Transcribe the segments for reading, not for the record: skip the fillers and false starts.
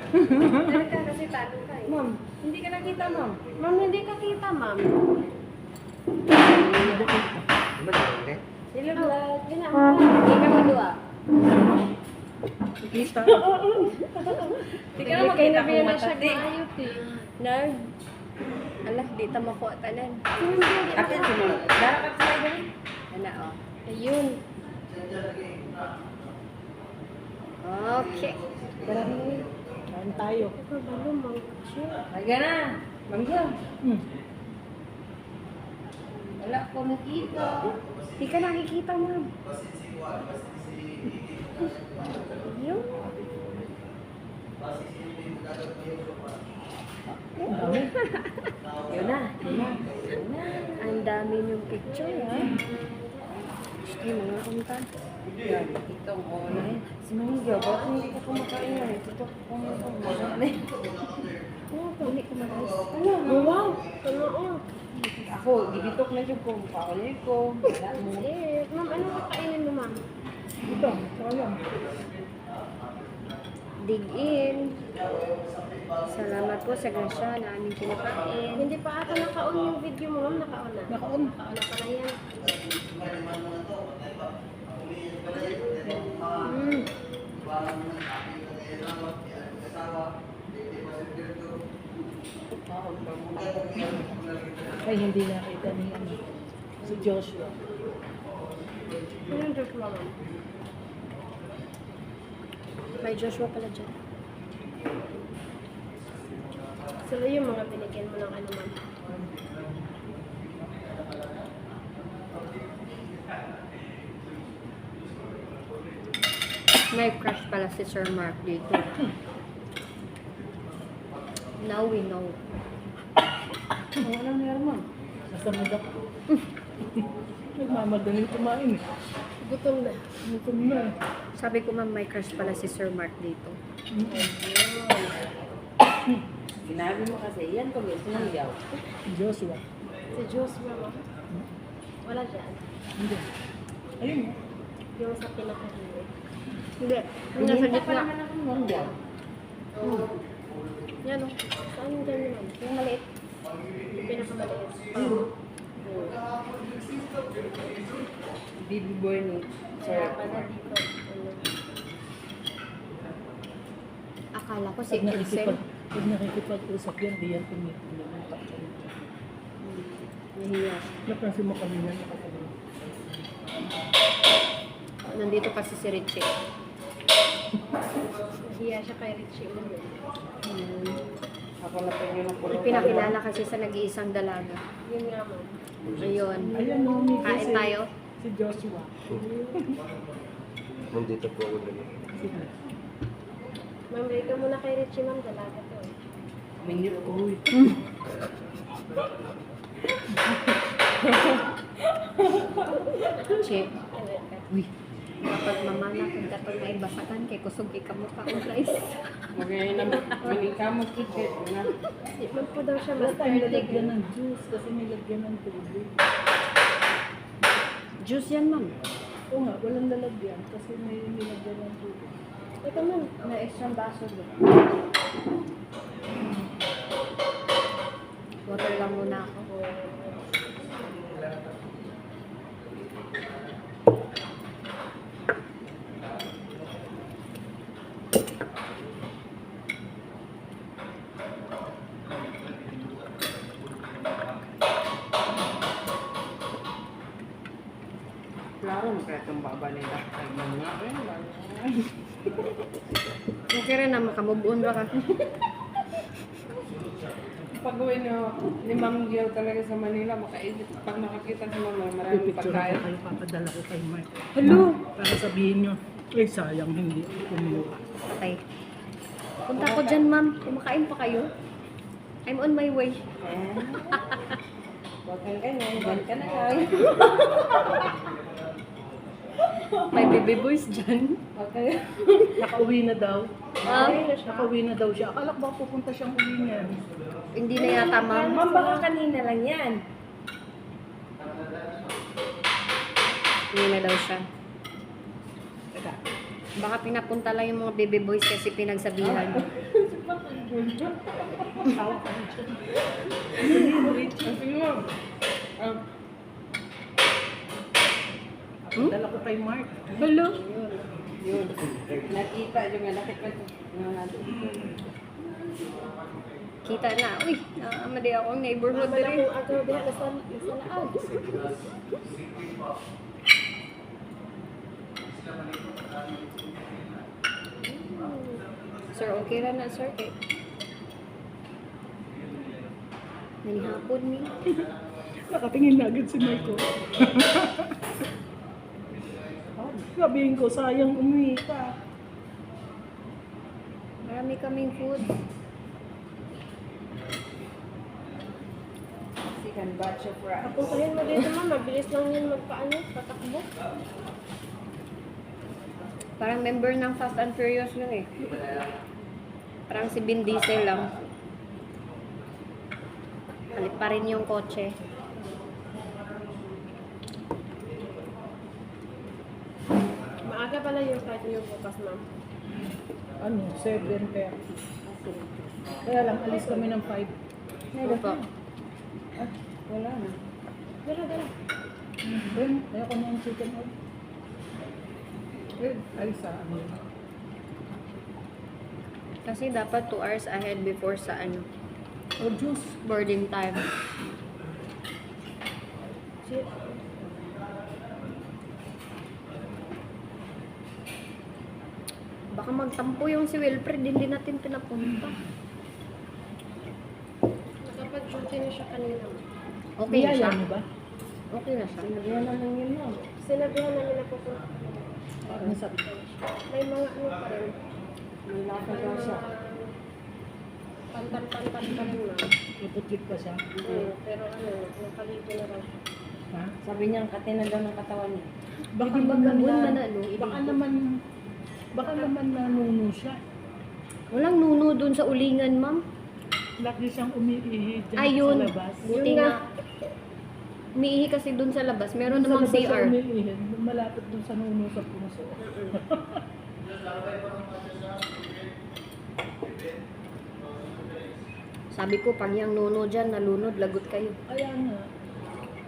Meron ka kasi talo ka eh. Ma'am, hindi ka nakita, ma'am. Ma'am, hindi ka kita, ma'am. Hello, vlog. Yun na, hindi ka madua. Kita. Hindi ka naman kita kung matati. Nag, alah, di ta makuha tanan. Akin, sumunod. Dapat sa mga ganun. Ano, oh. Ayun. Okay. Kain tayo. Ito balo, mangkutsi. Laga na. Mangga. Wala ko nakita. Hindi ka nakikita, ma'am. Ayun. Yun na. Ang dami yung picture, ha? Ay, mga kumtan. Yan. Itong online. Si Mangga, bakit hindi ka kumakain na? Ito kumakain. Oh, hindi ka maayos. Ano? Wow. Oo. Ako, gibitok na yung kung paulit ko. Wala mo. Eh, ma'am, ano kakainin mo, ma'am? Ito, sayang. Dig in. Salamat po sa grasya na aming kinakain. Hindi pa ata naka-on yung video mo, ma'am. Naka-on na. Naka-on. Naka-on na pala yan. Ay, hindi nakita ni si Joshua. Ano yung Joshua, ma'am? May Joshua pala dyan. Sila yung mga binigyan mo ng ano, ma'am. May crush pala si Sir Mark dito. Now we know. Wala meron mo. Nasa mudak ko. Nagmamadaling kumain eh. Gutom na. Gutom na eh. Sabi ko, ma'am, may crush pala si Sir Mark dito. Sinabi mo kasi, yan kung may sinangyaw. Joshua. Si Joshua, ma'am. Wala dyan. Hindi. Ayun mo. Yung sa pinakahuli. Hindi. Yung nasa Hindi pa gitna. naman ako mangga. Yan, oh. Saan yung dyan, ma'am? Yung maliit. Yung pinakamaliit. Baby boy ni Kaya Sir. pala dito. Ano? Akala ko si Kilsen. Pag nakikipag-usap yan, di yan tumitingin ng pagkain. Nahiya. Napansin mo kanina nakakalim. Nandito kasi si Richie. Hiya siya kay Richie. Ako na pa yun ang kulong. Pinakilala kasi sa nag-iisang dalaga. Yun nga, ma'am. Ayun. Ayan mo, Miki. Kain tayo. Si Joshua. Nandito po ako dali. Sige. Ma'am, rito muna kay Richie, ma'am. Dalaga to. Minyo ko. Uy. Che. Uy. Kapag mamana kung katong may basakan kay kusog kay kamukha ko guys. Magayon naman. Manikamot kikit. Di man po daw siya Basta master nilagyan ng juice kasi nilagyan ng tubig. Juice yan, ma'am. Oo nga, walang lalagyan kasi may nilagyan ng tubig. Ito, ma'am. May extra baso doon. Water lang muna ako. Klaro, kaya itong baba nila. Ay, mga Okay rin na makamove-on ba ka? Pag-uwi ni Ma'am Gil talaga sa Manila, makaisip. Pag nakakita si Ma'am, maraming pagkain. Kayo papadala ko kay Mark. Hello! Para sabihin nyo, eh sayang hindi kumuha. Patay. Punta ko dyan, ma'am. Kumakain pa kayo? I'm on my way. Huwag kang ganyan, dyan ka na lang. May baby boys dyan. Huwag kang Nakauwi na daw. Ah, Nakauwi na daw siya. Akala ko ba pupunta siyang uwi niyan. hindi na yata, ma'am. Ma'am, baka kanina lang yan. Hindi na daw siya. Teka. Baka pinapunta lang yung mga baby boys kasi pinagsabihan. Tawag ka na dyan. Ang tingin mo. Dala ko kay Mark. Hello? Yun. Nakita yung anak ko. Kita na. Uy, naamadi ako ang neighborhood Mama na rin. kung agaw diha nasa laag. Sir, okay ra na, sir. Eh. Nanihapon ni. Nakatingin na agad si Marco. Sabihin ko, sayang umuwi ka. Marami kaming food. Second batch of rice. Puntahin mo dito ma'am, mabilis lang yun magpaano, patakbo. Parang member ng Fast and Furious yun eh. Parang si Vin Diesel lang. Palit pa rin yung kotse. Maaga pala yung flight niyo bukas ma'am. 7:30. Kaya lang, alis kami ng 5. Opo. Wala na. Dala. Then, ayoko na yung chicken oil. Ay, sa amin. Kasi dapat 2 hours ahead before sa ano, O juice. boarding time. Shit. Baka magtampo yung si Wilfred, hindi natin pinapunta. Nakapag-duty na siya kanina. Okay na siya. Biyaya mo ba? Okay na siya. Sinabihan na lang yun ma'am. Sinabihan namin na pupunta. Ano sabi ko? May mga ano pa rin. May lakad May daw siya. mga pantan-pantan pa rin ma'am. Naputlit pa siya. Pero ano, nakaligo na raw. Ha? Sabi niya, katina daw ng katawan niya. Baka Hindi naman magkabuan na, na na, no? baka naman nanuno siya. Walang nuno dun sa ulingan, ma'am. Lagi siyang umiihi dyan Ayun. sa labas. Buti nga. Umiihi kasi dun sa labas. Meron Sa namang labas siya CR. umiihi, malapit dun sa nuno sa puso. Sabi ko, pag yung nuno dyan, nalunod, lagot kayo. Kaya nga,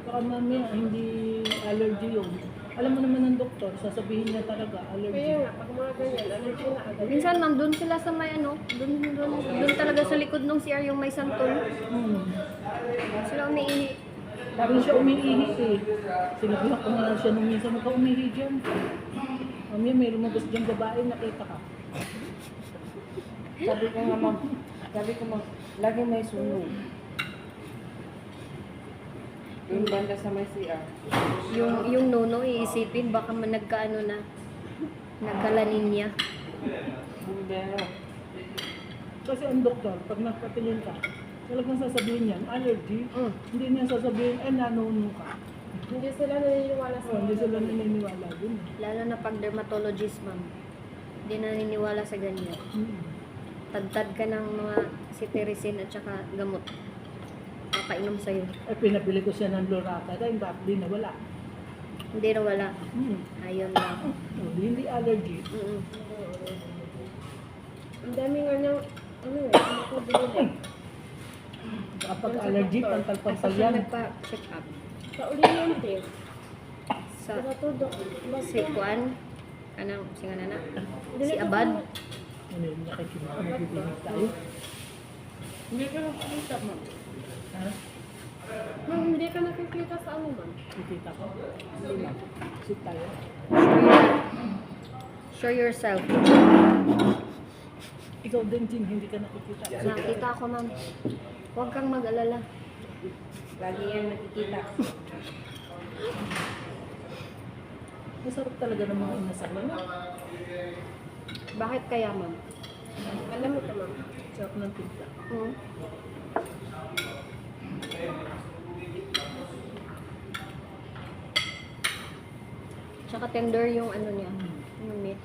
baka mamaya hindi allergy yun. Alam mo naman ng doktor, sasabihin niya talaga allergy. Kaya nga, pag mga ganyan, allergy na agad. Minsan, ma'am, dun sila sa may ano, dun talaga sa likod ng CR yung may santol. Sila umiihi. Sabi siya umiihi eh. Sinabihan ko na lang siya nung minsan, huwag ka umiihi dyan. Mamaya may lumabas dyan babae, nakita ka. Sabi ko nga ma'am, sabi ko ma'am, lagi may sunog. Yung banda sa may CR. Yung nuno, iisipin, baka nagkaano na, nagkalanin niya. Bumbero. Kasi ang doktor, pag nagpatingin ka, talagang sasabihin niyan, allergy. Hindi niya sasabihin, nanuno ka. Hindi sila naniniwala sa Hindi sila naniniwala dun. Lalo na pag dermatologist, ma'am. Hindi naniniwala sa ganyan. Tagtad ka ng mga cetirizine at saka gamot. Papainom sa'yo. Pinabili ko siya ng Lorata, dahil bakit di nawala. Hindi na wala. Ayun lang. Hindi allergy. Ang dami nga niyang, ano ako binili. Kapag allergy, pantal-pantal Kasi yan. nagpa-check up. Sa Oriente, Sa sa todo. si Juan, anong si Nana? Si Abad. Ano yun, nakikita, nakikinig tayo. Hindi ka lang pakita ma'am. Ha? Ma'am, hindi ka nakikita sa ano ma'am. Kikita ko. Hindi na. Sit tayo. Show yourself. Ikaw din, Jin, hindi ka nakikita. Nakita ko, ma'am. Huwag kang mag-alala. Lagi yan nakikita. Masarap talaga ng mga inasal na. Bakit kaya, ma'am? Alam mo ka ma'am. Sarap ng timpla. Tsaka tender yung ano niya. Yung meat.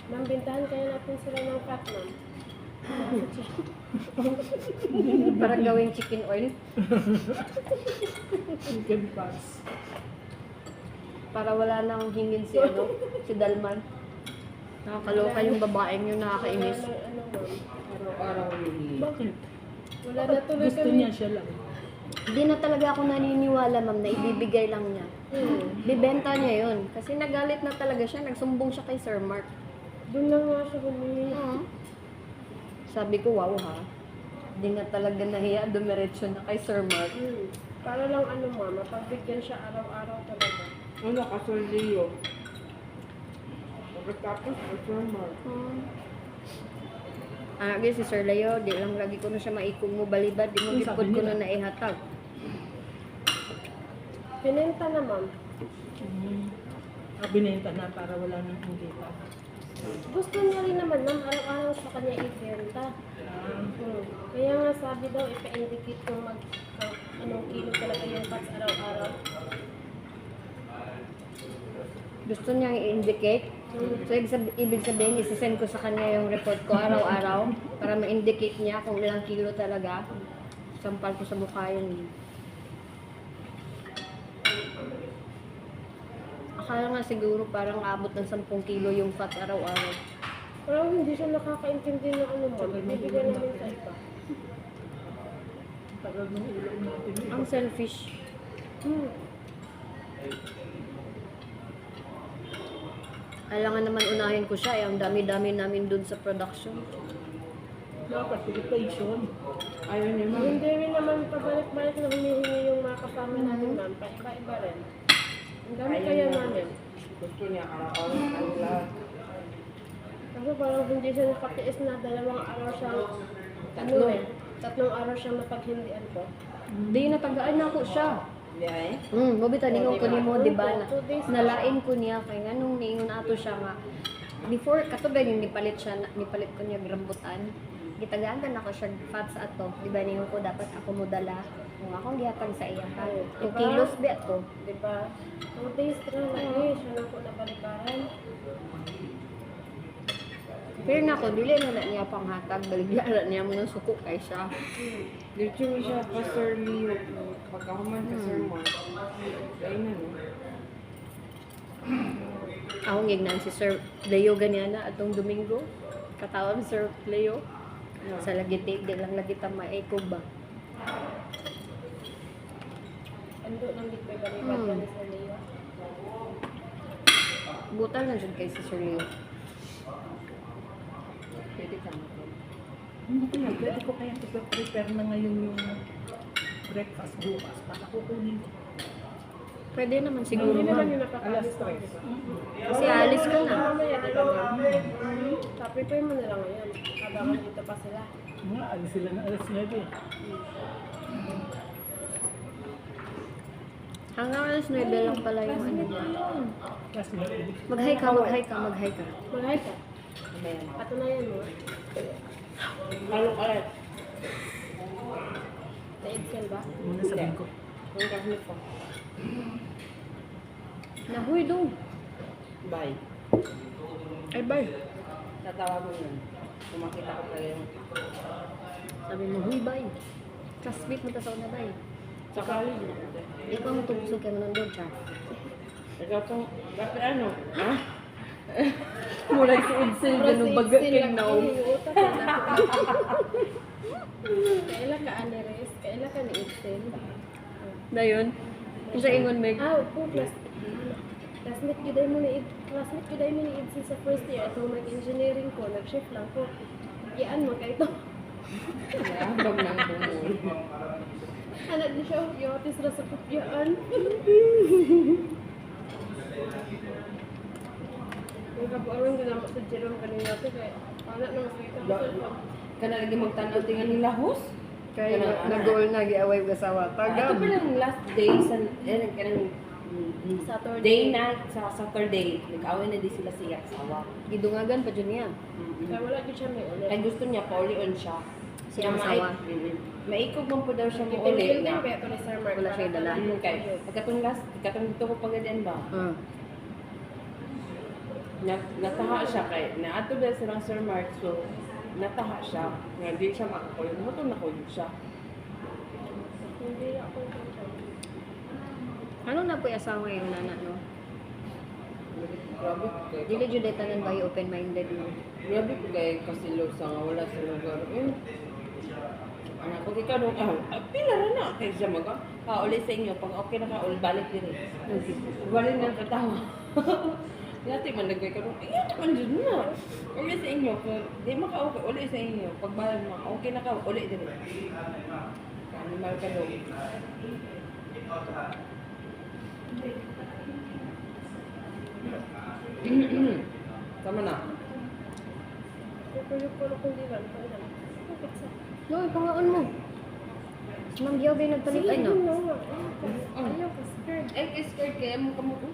Ma'am, bintahan kaya natin sila ng fat ma'am. Parang gawing chicken oil. Chicken pass. Para wala nang hingin si ano, si Dalman. Nakakaloka yung babaeng yung nakakainis. Wala nang ano, ma'am. Araw-araw umiihi. Bakit? Wala na tuloy Gusto kami. niya siya lang. Hindi na talaga ako naniniwala, ma'am, na ibibigay lang niya. Bibenta niya yun. Kasi nagalit na talaga siya. Nagsumbong siya kay Sir Mark. Doon lang nga siya humingi. Sabi ko, wow ha. Hindi na talaga nahiya. Dumiretso na kay Sir Mark. Para lang ano, ma'am, mapagbigyan siya araw-araw talaga. Ano, kasoldiyo. Pagkatapos, kasama. Lagi si Sir Leo, di lang lagi ko na siya maikog mo balibad. Di mo Ano gipod sabi ko nila? na naihatag. Pinenta na, ma'am. Binenta na para wala nang ingita. Gusto niya rin naman, ma'am, araw-araw sa kanya ibenta. Kaya nga sabi daw, ipa-indicate kung anong kilo talaga yung fats araw-araw. Gusto niyang i-indicate. So, ibig sabihin, isisend ko sa kanya yung report ko araw-araw para ma-indicate niya kung ilang kilo talaga. Sampal ko sa mukha yun. Akala nga siguro parang abot ng 10 kilo yung fats araw-araw. Parang hindi siya nakakaintindi ng ano, ma'am. Bibigyan namin sa iba. Tagal ng ulo natin. Ang selfish. Kailangan naman unahin ko siya. Ang dami-dami namin dun sa production. Dapat filtration. Ayaw niya, ma'am. Hindi rin naman pabalik-balik na humihingi yung mga kasama namin, ma'am. Paiba-iba rin. Ang dami Ayaw kaya niya. namin. Gusto niya araw-araw ang lahat. Kasi parang hindi siya nakatiis na 2 araw siyang, ano eh, 3 araw siyang napaghindian ko. Di natagaan na ako siya. Hindi ay? Mabita ningon ko nimo, di ba? Two days. Nalain ko niya kay nga nung niingon ato siya nga before katubag yung nipalit siya, nipalit ko niya grambutan. Gitagaan ka na ko siya fats ato. Di ba ningon ko dapat ako mo dala kung akong gihatag sa iya ka. 2 kilos bi ato. Diba? 2 days na lagi, siya na po nabalikaran. Pero na ko dili na niya pang hatag, baligyan niya mo ng suko kay siya. Dito mo siya, Pastor Leo. Pagkahuman ka, Sir Mark. Kaya na, no? Ako ngignan si Sir Leo ganyan na atong Domingo. Katawag Sir Leo. Sa lagiti, di lang lagita maikog ba? Ando nang di pa balibad ka ni Sir Leo. Butal na dyan kay si Sir Leo. Pwede ka mo. Pwede ko kaya i-prepare na ngayon yung breakfast bukas para kukunin ko. Pwede naman siguro Hindi naman ma'am. yung nakakalis ko. Kasi alis ka na. Mamaya, di ba, ma'am? Prepare mo na lang ngayon. Habang dito pa sila. Mga alis sila na alas 9 eh. Hanggang alas 9 lang pala yung ano niya. Kasi Mag-hi ka, mag-hi ka, mag-hi ka. Mag-hi ka. Patunayan mo. Halo ka rin. Na-excel ba? muna sabihin ko. Ang kahit pa. Nahuy dong. Bye. Ay, bye. Tatawag mo yun. Kung makita ko talaga yung Sabi mo, huy, bye. Classmate mo tasaw na bye. sa college na. Ikaw mo tugso kayo nandun siya. Ikaw itong, dapat ano? Ha? Mula si Edsel, ganun baga kay now. Kailan ka Aneres? Kailan ka ni Excel? Na yun? Yung sa ingon, Meg. Po, classmate ko dahil mo ni Excel sa first year. Ito mag-engineering ko, nag-shift lang ko. Iyaan mo kayo ito. Habang nang bumuli. Anak niya siya, yotis ra sa kupyaan. Yung kapuaran ko naman sa Jerome kanina ito, kaya anak nang kita ko sa Kana lagi magtanaw tingan nila host. Kaya nag-goal na, giaway ko sa Ito watagam. pa lang last day sa kanang Saturday. day night sa Saturday. Nag-away na di sila siya asawa. Gidungagan pa dyan niya. Kaya wala din siya may ulit. Ay gusto niya pauli on siya. Siyang asawa. Maikog man po daw siya mo Pipili uli din na. kaya ito ni Sir Mark. Wala siya dala. Okay. Katong last, katong dito ko pagadian ba? Nataha siya kay naato ba silang Sir Mark, so nataha siya. Nga di siya makakulit. Mo na kulit siya. Hindi ako. Ano na po yung asawa yung nana, no? Grabe po kayo. Dili jud tanan ba open-minded mo. Grabe po kayo kasi sa nga wala sa lugar. Anak ko ikaw nung pila na kay siya uli sa inyo pag okay na ka uli balik din. Balik na katawa. Dati man nagay ka nung ayun naman dyan na. Uli sa inyo kung di maka okay uli sa inyo pag balik mo okay na ka uli din. Animal ka daw. Tama na. Pupulog-pulog kung di ba? Bakit sa? No, ipangaon mo. Si Ma'am Gio ba nagpalit ay no? Ayaw ka, skirt. Ay, skirt kaya mo kamo ko.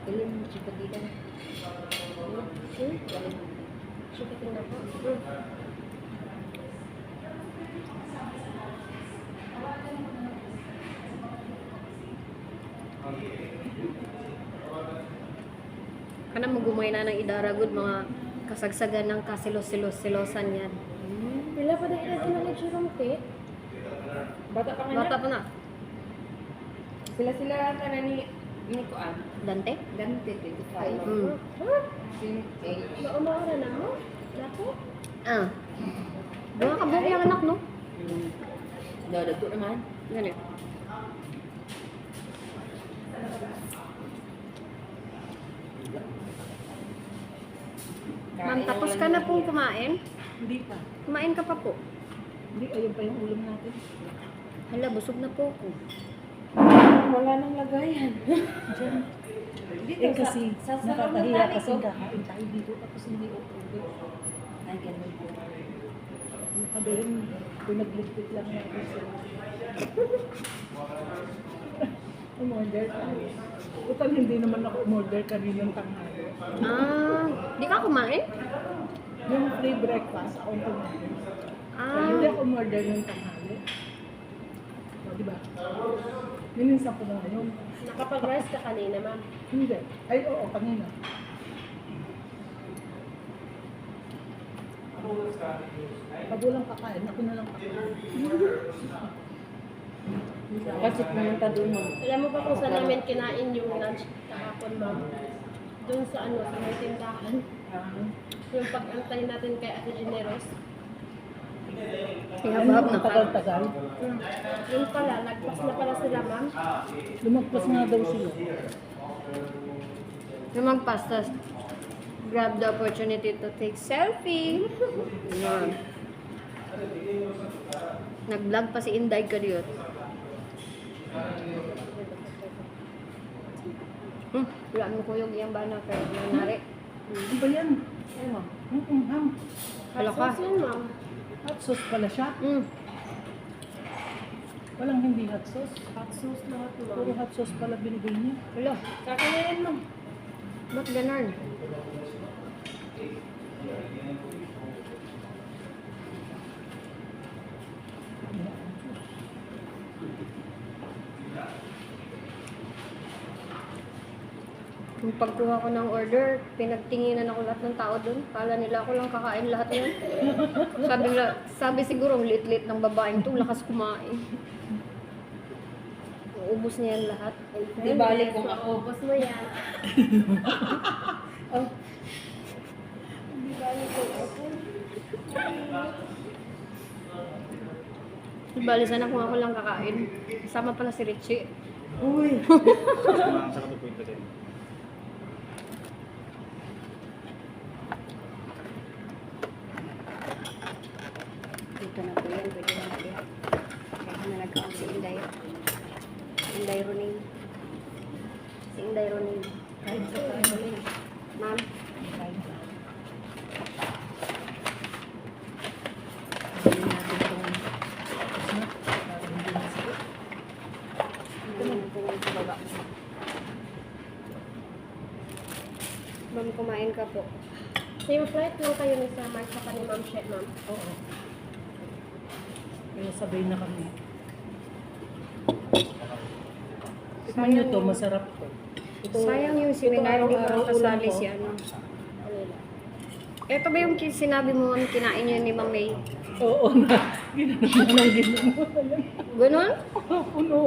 Ilim mo si Pagida. Sukitin na po. Kana mo gumay na ng idaragod mga kasagsagan ng kasilos-silos-silosan yan. Wala pa na ilan kinalit siya ng te. Bata pa nga Bata na. pa na. Sila ata na ni Kuan. Dante? Ganti, 25. Mm. Ha? Eh, Maumara na mo? Dako? Ah. Bunga ka buong yung anak, no? Dadato naman. Ganun. Ma'am, tapos ka na pong kumain? Hindi pa. Kumain ka pa po. Hindi, ayun pa yung ulam natin. Hala, busog na po ako. Wala nang lagayan. Diyan. Eh kasi, nakakahiya kasi kakain tayo dito tapos hindi okay. Ay, ganun po. Yung kabihin, pinagligpit lang natin sila. Umorder tayo. Utang hindi naman ako umorder kaninang tanghali. Ah, di ka kumain? Yung free breakfast, ako kumain. Ah, Hindi ako umorder ng tanghali. O, di ba? Minsan ko na ngayon. Nakapag-rice ka kanina, ma'am. Hindi. Ay, oo, kanina. Pag walang kakain, ako na lang kakain. Kasi pumunta doon mo. Alam mo ba kung saan namin kinain yung lunch kahapon, ma'am? Doon sa sa may tindahan. Yung pag-antay natin kay Ate Generos. pinabahab na ka. Tagal-tagal. Yun pala, nagpas na pala sila, ma'am. Lumagpas nga daw sila. Yung magpastas, grab the opportunity to take selfie. Yun. Nag-vlog pa si Inday ka diyon. Wala mo kuyog iyang bana kay nanari. Ano ba yan? Ay, ma'am. Ham. Wala ka. Hot sauce yun, ma'am. Hot sauce pala siya. Walang hindi hot sauce. Hot sauce lahat, Puro ma'am. hot sauce pala binigay niya. Wala. Sa akin na yan, ma'am. Ba't ganun? Yung pagkuha ko ng order, pinagtinginan ako lahat ng tao doon. Kala nila ako lang kakain lahat yun. Sabi siguro, ang lit-lit ng babaeng to, lakas kumain. Ubus niya yan lahat. Di balik kung ako. Ubus mo yan. Oh, Di balik kung ako. Bali sana kung ako lang kakain. Kasama pala si Richie. uy. Sa katupoy din. Dito na po yan. Pwede na natin. Kaya na nagkaon si Inday. Inday Ronin. Si Inday Ronin. Kain sa tayo. Ma'am, Kain sa bilhin natin itong snack. Para hindi masakit. ito na po sa baba. Ma'am, kumain ka po. Same flight lang kayo ni Sir Mark sa ni Ma'am Shet, ma'am. Oo. Kaya sabay na kami. Tikman nyo to, masarap to. Ito, Sayang yung ito seminar, hindi ko araw-araw lang kasali ulam ko. si ano. Ano lang. Ito ba yung sinabi mo ma'am, kinain niyo ni Ma'am May? Oo na. Ginanon na ginanon. Ganon? Puno.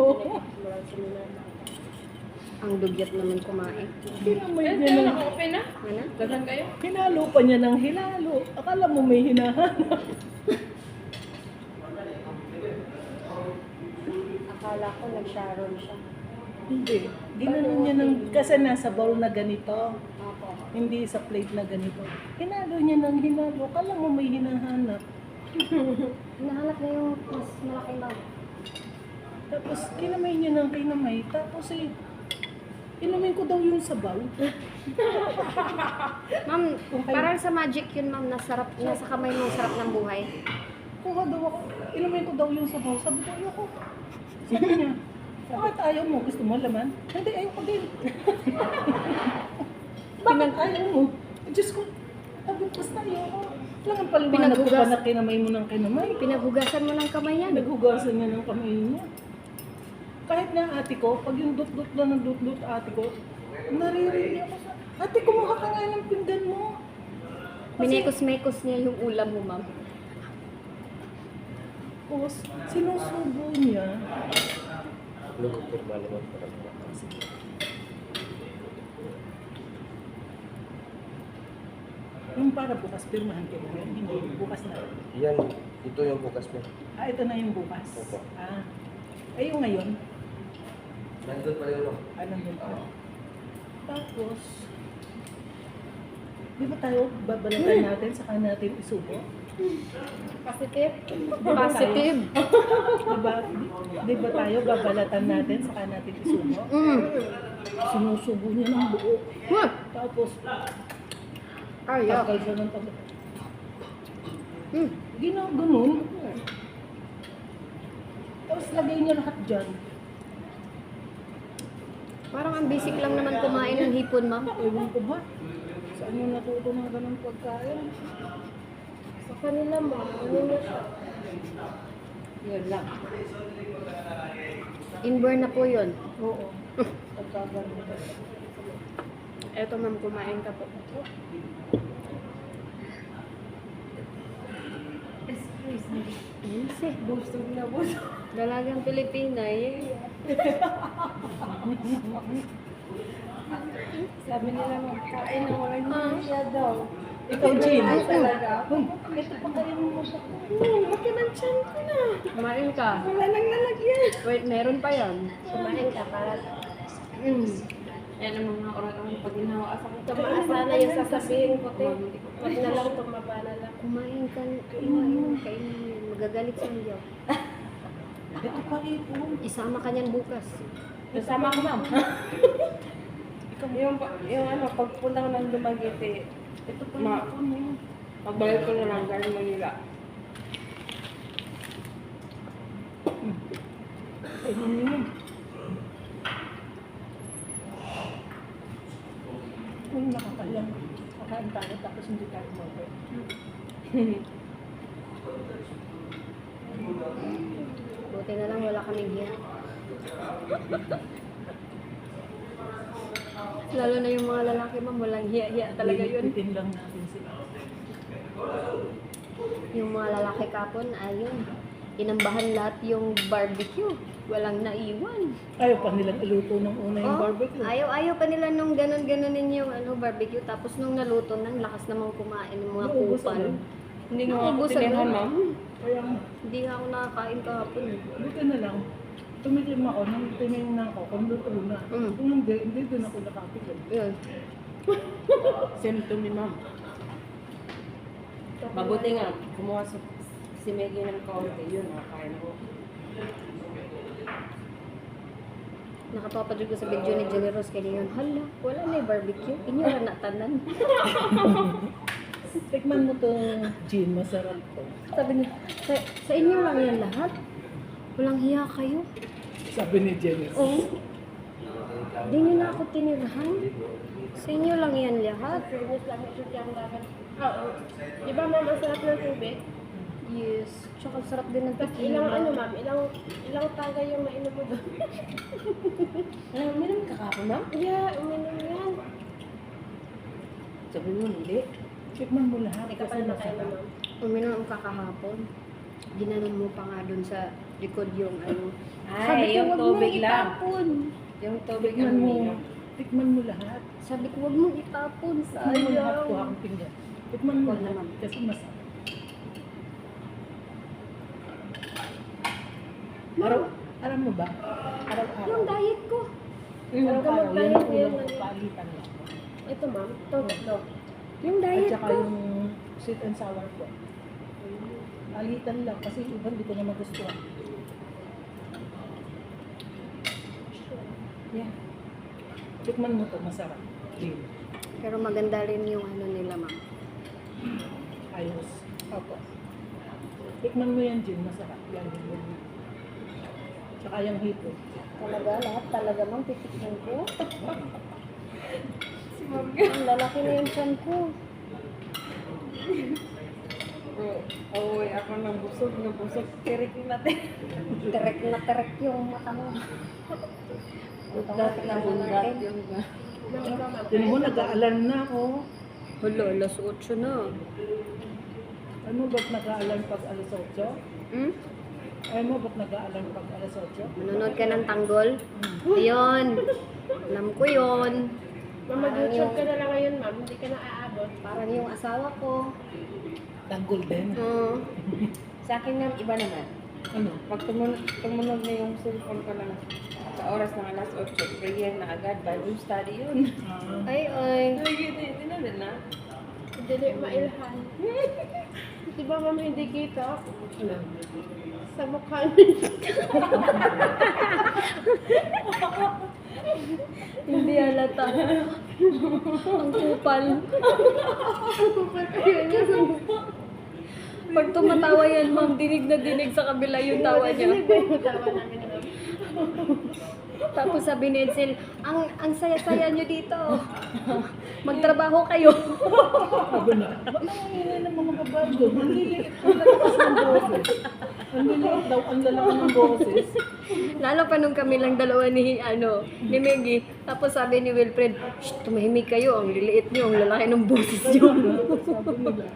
Ang dugyat naman kumain. Kinamay Yan, niya kaya ng... naka-open na. Ano? Dagan kayo. Hinalo pa niya ng hinalo. Akala mo may hinahanap. Akala ko nag-sharon siya. Hindi. Ginanon niya ng... Kasi nasa bowl na ganito. Opo. Hindi sa plate na ganito. Hinalo niya ng hinalo. Akala mo may hinahanap. Hinahanap na yung mas malaking bag. Tapos kinamay niya ng kinamay. Tapos inumin ko daw yung sabaw. Ma'am, parang sa magic yun ma'am, nasarap, nasa kamay mo sarap ng buhay. Kuha daw ako. Inumin ko daw yung sabaw. Sabi ko, ayoko. Sabi niya, bakit ayaw mo? Gusto mo laman? Hindi, ayoko din. Bakit ayaw mo? Diyos ko, sabi ko, basta ayoko. Kailangan paliwanag ko pa Pinaghugas. na kinamay mo ng kinamay. Pinaghugasan mo ng kamay yan. Naghugasan niya ng kamay niya. Kahit na ate ko, pag yung dut-dut na ng dut-dut ate ko, naririnig ako sa, ate, kumuha ka nga ng pinggan mo. Minekos-mekos niya yung ulam mo ma'am. Tapos, sinusubo niya. Yung para bukas, pirmahan ko mo yan. Hindi, bukas na. Yan, ito yung bukas mo. Ah, ito na yung bukas. Opo. Ah, ay yung ngayon. Nandun pa rin mo. Ah, nandun pa. Tapos, di ba tayo babalatan natin, saka natin isubo? Positive. Positive. Di ba tayo babalatan natin, saka natin isubo? Mm. Sinusubo niya ng buo. Huh. Tapos, Ayak. tagal siya ng tagal. Mm. Ginaganon. Tapos lagay niya lahat dyan. Parang ang basic lang naman kumain ng hipon ma'am. Ewan ko ba? Saan yung natuto ng ganun pagkain? Sa kanila mo, ano na siya? Yun lang. Inborn na po yun. Oo. Pagkaganon. Eto ma'am, kumain ka po. Yes, Busog na busog. Dalagang Pilipina, eh. Sabi nila magkain ng walang hiya daw. Ikaw, Jean. Talaga. Ito pa kayo mo sa Laki ng tiyan ko na. Kumain ka. Wala nang lalagyan. Wait, meron pa yan. Kumain ka para Yan ang mga orang-orang pag ginawa sa tumaas sana yung sasabihin ko, te. Wag na lang, tumaba na lang. Kumain ka, kainin. Magagalit sa iyo. Ito pa ito. Isama ka niyan bukas. Kasama ko, ma'am. yung ano, pagpunta ko ng Dumaguete, Ito pa Ma. ito. pagbalik ko na lang galing Manila. Ayun yun. Kung nakakalang, kakain tayo tapos hindi tayo mabay. Buti na lang wala kaming hiya. Lalo na yung mga lalaki ma'am, walang hiya-hiya talaga yun. Lipitin lang natin sila. Yung mga lalaki kapon, ayun. Inambahan lahat yung barbecue. Walang naiwan. Ayaw pa nilang iluto ng una yung barbecue. Ayaw pa nila nung ganon-ganonin yung barbecue. Tapos nung naluto, nang lakas namang kumain ng mga Naubusan kupal. din. Hindi nga ako Naubusan tinirhan, din. ma'am. Kaya Hindi nga ako nakakain kahapon. buti na lang. Tumikim ako, nung tinignan ako, kung luto na. Mm. Kung hindi din ako nakatikim. Yun. Same to me, ma'am. Mabuti nga, kumuha si Maggie ng kaunti. Yun, nakakain ako. Nakapapadyo ko sa video ni Jenny Rose kay Leon. Hala, wala na yung barbecue. Inyo na natanan. Tikman mo to, Jean, masarap to. Sabi niya, sa inyo lang yan lahat? Walang hiya kayo? Sabi ni Jenny. Oo. Di nyo na ako tinirahan. Sa inyo lang yan lahat. Fairness lang ito dyan dagat. Oo. Di ba ma'am, ang sarap ng tubig? Yes. Tsaka sarap din ng Tapos tequila. ilang ano ma'am, ilang tagay yung mainom mo doon. Minum ka kapon, ma'am? Yeah, uminom yan. Sabi mo, hindi. Tikman mo lahat. Hindi ka kasi pala nakain masarap. ma'am. Uminom ka kahapon. Ginanon mo pa nga dun sa likod yung ano. Ay, yung "Wag tubig mong lang. itapon." Yung tubig Tikman ang mo. minum. Tikman mo lahat. Sabi ko, wag mong itapon. Tikman mo lahat. Kuha Sayang. kang pinggan. Tikman mo Wag lahat. naman. Kasi masarap. Alam mo ba? Araw-araw. Yung diet ko. Araw-araw. Yan ang Yun, ulam yun. ko. Paalitan lang. Ito ma'am, ito tatlo. Yung At diet saka ko. yung sweet and sour ko. Paalitan lang. Kasi yung iba hindi ko na magustuhan. Yeah. Tikman mo to. Masarap. Din. Pero maganda rin yung ano nila, ma'am. Ayos. Opo. Tikman mo yan, Jin. Masarap. Yan. Yan. Tsaka yung hito. Talaga, lahat talaga, ma'am. Titikman ko. Ang lalaki na yung tiyan ko. Oh, ako nang busog. Tirik natin. Terek na terek yung mata mo. Bundat na bundat yung Ma'am, ikaw ma'am. Yan mo, nag-aalarm na ako. Hala, alas 8 na. Ano ba't nag-aalarm pag alas 8? Hmm? Ay mo ba't nag-aalarm pag alas 8? Manonood ka ng tanggol? Ayun. Alam ko yun. Ma'am, mag-YouTube ka na lang ngayon ma'am, hindi ka na aabot. Parang yung asawa ko. Tanggol din. Oo. Sa akin nga, iba naman. Ano? Pag tumunog na yung cellphone ko lang sa oras ng alas 8, prayer na agad, Bible study yun. Ah, Ay, ay. Hindi na rin na. Hindi mailhan. Di ba ma'am, hindi kita? ano? Sa mukha niya. Hindi halata. Ang kupal. Ang kupal kayo niya sa mukha. Pag tumatawa yan, ma'am, dinig na dinig sa kabila yung tawa niya. Hindi ba yung tawa namin ma'am? Tapos sabi ni Edsel, ang saya-saya niyo dito. Magtrabaho kayo. Sabi na, ba't nangyayari ng mga babae doon? Ang liliit ang lalakas ng boses. Ang liliit daw ang lalaki ng boses. Lalo pa nung kami lang dalawa ni Maggie. Tapos sabi ni Wilfred, "Shh, tumahimik kayo. Ang liliit niyo, ang lalaki ng boses niyo." Sabi nila.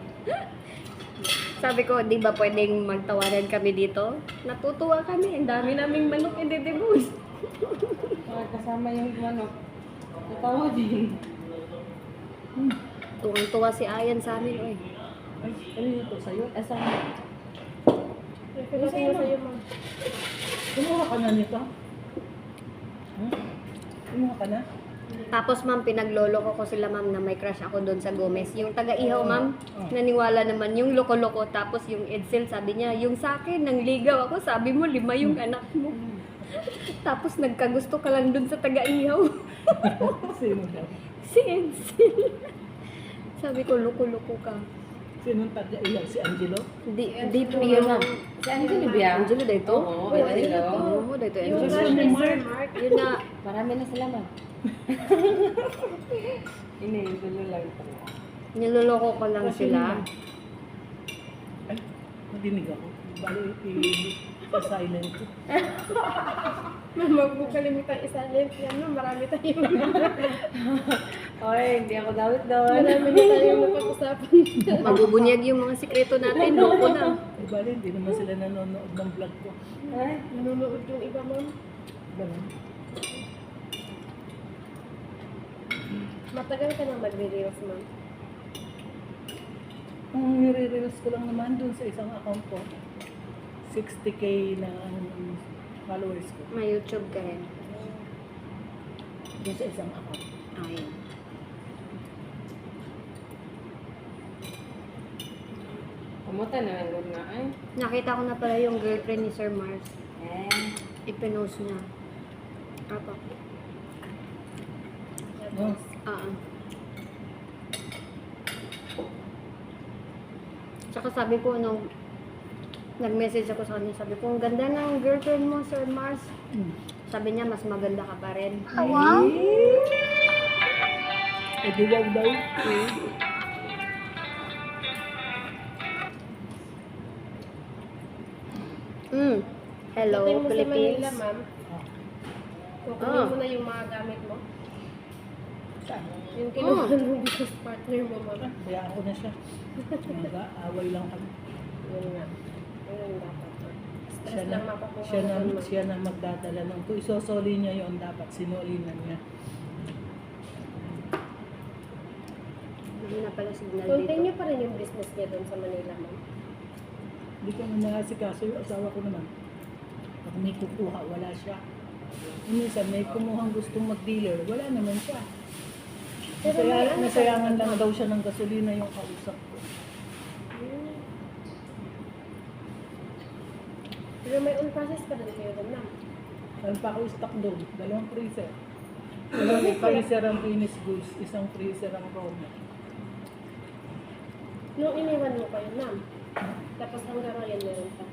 Sabi ko, di ba pwedeng magtawanan kami dito? Natutuwa kami. Ang dami naming manok i-debus. Kasama yung manok. Natawa din. Tuwang-tuwa si Ayan sa amin. Oy. Ay, ano yun to sa'yo? Asama. Pagdating mo sa'yo ma'am. Kumuha ka na nito? Kumuha ka na? Tapos ma'am, pinagloloko ko sila ma'am na may crush ako doon sa Gomez. Yung taga-ihaw ma'am, naniwala naman yung loko-loko. Tapos yung Edsel sabi niya, yung sa akin, nang ligaw ako, sabi mo 5 yung anak mo. Tapos nagkagusto ka lang doon sa taga-ihaw. Sino daw? Si Edsel. Sabi ko, loko-loko ka. Sinong taga-ilang? Si Angelo? Di yun ma'am. Si Angelo Bia. Angelo dito? Oo, Angelo. Oo, dito Yung Angelo. crush ni Sir Mark. Yun na, Marami na sila man. Ini, dulo lang. niloloko ko lang sila. Ay, nadinig ako. Bali, sa silent ko. Ma'am, huwag mo kalimutan isalip yan ma'am. Marami tayong Oy, hindi ako dawit doon. marami na tayong napag-usapan. Mabubunyag yung mga sikreto natin, loko na. Ay, bali, hindi naman sila nanonood ng vlog ko. Ay, Nanonood yung iba ma'am. Ganun. Matagal ka nang magre-reels ma'am. Ang nire-reels ko lang naman dun sa isang account ko. 60k na followers ko. May YouTube ka rin. Dun sa isang account. Ayun. pumunta na lang na ay. Nakita ko na pala yung girlfriend ni Sir Mars. Eh, Ipinost niya. Apa? No? Tsaka sabi ko nung nag-message ako sa kanya, sabi ko, ang ganda ng girlfriend mo, Sir Mars. Sabi niya, mas maganda ka pa rin. Wow! Eh, di wow daw. Hello, Pagdating mo sa Manila Philippines. ma'am. Kukunin mo na yung mga gamit mo. Saan? Yung kinuha ng business partner mo, ma'am. Kaya ako na siya. Away lang kami. Yun nga. Yun dapat. Siya Stress na, lang makukuha siya na, mo, ma'am. siya na magdadala ng, kung isosoli niya yon dapat sinuli na niya. Hindi na pala signal dito. Continue pa rin yung business niya doon sa Manila, ma'am. Hindi ko na nakasikaso yung asawa ko naman. Pag may kukuha, wala siya. Minsan may kumuhang gustong mag-dealer, wala naman siya. Pero may ano Nasayangan talaga, lang ma'am. daw siya ng gasolina yung kausap ko. Hmm. Pero may on process pa din kayo doon, ma'am. Meron pa ako stock doon, 2 freezer. Dalawang freezer ang finished goods, isang freezer ang Roma. Nung iniwan mo kayo, ma'am. Tapos hanggang ngayon meron pa.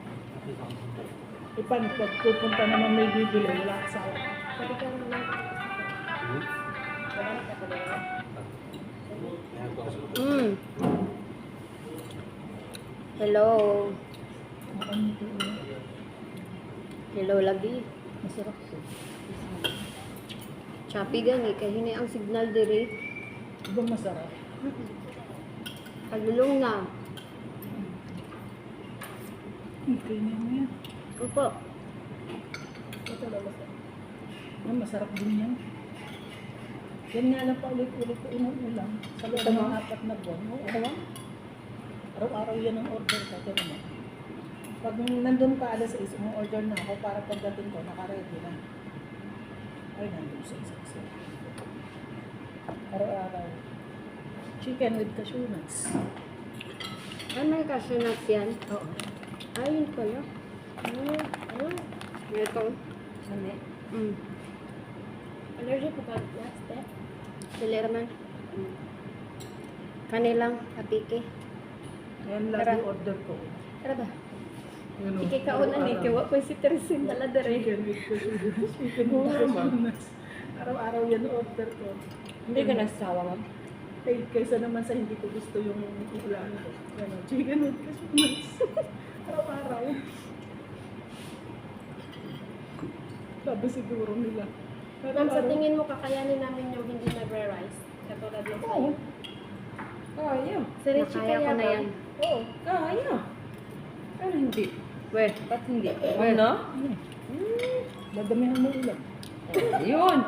Ipan, pag pupunta naman may bibili, wala asawa. Pwede ka naman lang. Wala ka pa din. Hello. Ano ito? Hello lagi. Masarap po. Choppy gani kay hini ang signal diri. Diba masarap? Pagulong na. Okay na yan. Opo. Ito na masarap. Masarap din yan. Yan nga lang paulit-ulit ko ulam. Sa loob ng 4 na buwan. Oo. Araw-araw yan ang order ko. Kaya naman. Pag nandun pa alas 6, order na ako para pagdating ko, nakaready na. Ay, nandun sa isa. Araw-araw. Chicken with cashew nuts. Ay, may cashew nuts yan. Oo. Ay, yun pala. Ito. Ano? Allergic po ka last step? Dili raman. Kanilang apike. Yan lagi Tara. order ko. Tara ba? Ano, Ikikaunan ni araw-araw. kiwa ko si Teresa dala dere. Chicken with cashew nuts. Chicken with cashew nuts. Araw-araw yan order ko. Hindi ka nasasawa, ma'am? Kaysa naman sa hindi ko gusto yung ulam ko. Ano, chicken with cashew nuts. Araw-araw. Sabi siguro nila. Ma'am, sa tingin mo kakayanin namin yung hindi nagre-rise? Katulad ng Oo. Kaya. Si Richie Nakaya kaya ko na ba? yan. Oo, kaya. Pero hindi. Weh. Ba't hindi? Ano? Dadamihan mo ulam. Yun.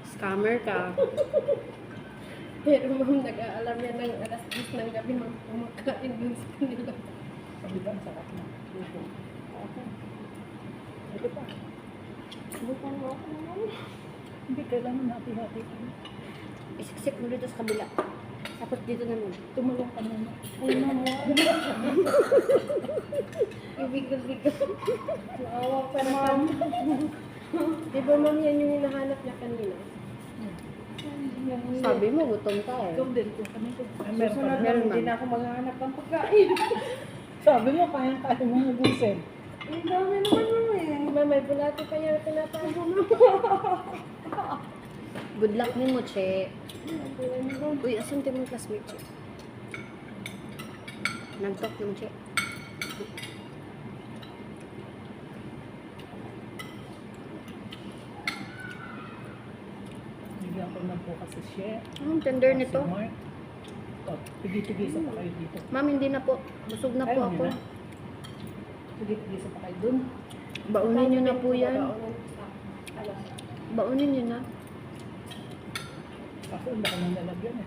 Scammer ka. Pero ma'am, nag-aalam yan ng alas 10 ng gabi kumakain dun sa kanila. Sabi ba, ang sarap na. Luto. Ito pa. Subukan mo ako naman. Hindi, kailangan hati-hati ka. Isiksik mo dito sa kabila. Tapos dito naman. Tumalong ka muna. Ay, mama. Ibigol-bigol. Maawa pa naman. Di ba ma'am, yan yung hinahanap niya kanina? Sabi mo, gutom ka eh. Ikaw din, kung kami ko. Ay, meron pa. Susunod Meron, na hindi ma'am. na ako maghahanap ng pagkain. Sabi mo, kaya mong ubusin. Ang dami naman mo eh. Ma'am, may bulati pa yung tinatago mo. Good luck ni mo, Che. Uy, asan tayo mong classmate, Che? Nag-talk ng Che. Bigyan ko na po kasi siya. Ang tender nito. Si Mark. Oh, tigi-tigisa pa kayo dito. Ma'am, hindi na po. Busog na po Ayaw ako. niyo na? Tigi-tigisa pa kayo dun. Baunin nyo na po yan. Ano? Baunin nyo na. Kasi ang baka nang lalagyan eh.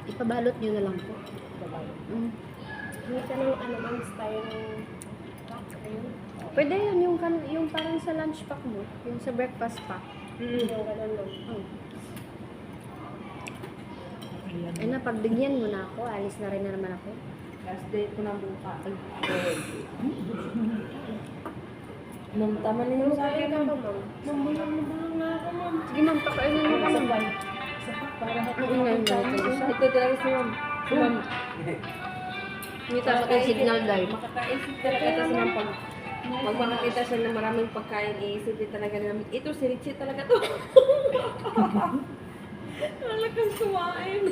Ipabalot nyo na lang po. Babae. Hindi ka ng ano ma'am, style ng pack. Ayun. Pwede yun, yung parang sa lunch pack mo. Yung sa breakfast pack. Yung ganun lang. Ayan. Ay na, pagbigyan mo na ako. Alis na rin na naman ako. Last day ko na buka. Nung tama na yung sa akin, Kain ka ma'am. ba ma'am? Mabulang na ako, ma'am. Sige ma'am, pakainin mo kami. Sabay. Sabay. Para Ingay mo. Ito talaga si ma'am. Si ma'am. Hindi tayo kay signal dahil. Makakaisip talaga ito si ma'am. Pag makakita siya ng maraming pagkain, iisipin talaga namin, ito si Richie talaga to. Talagang kumain.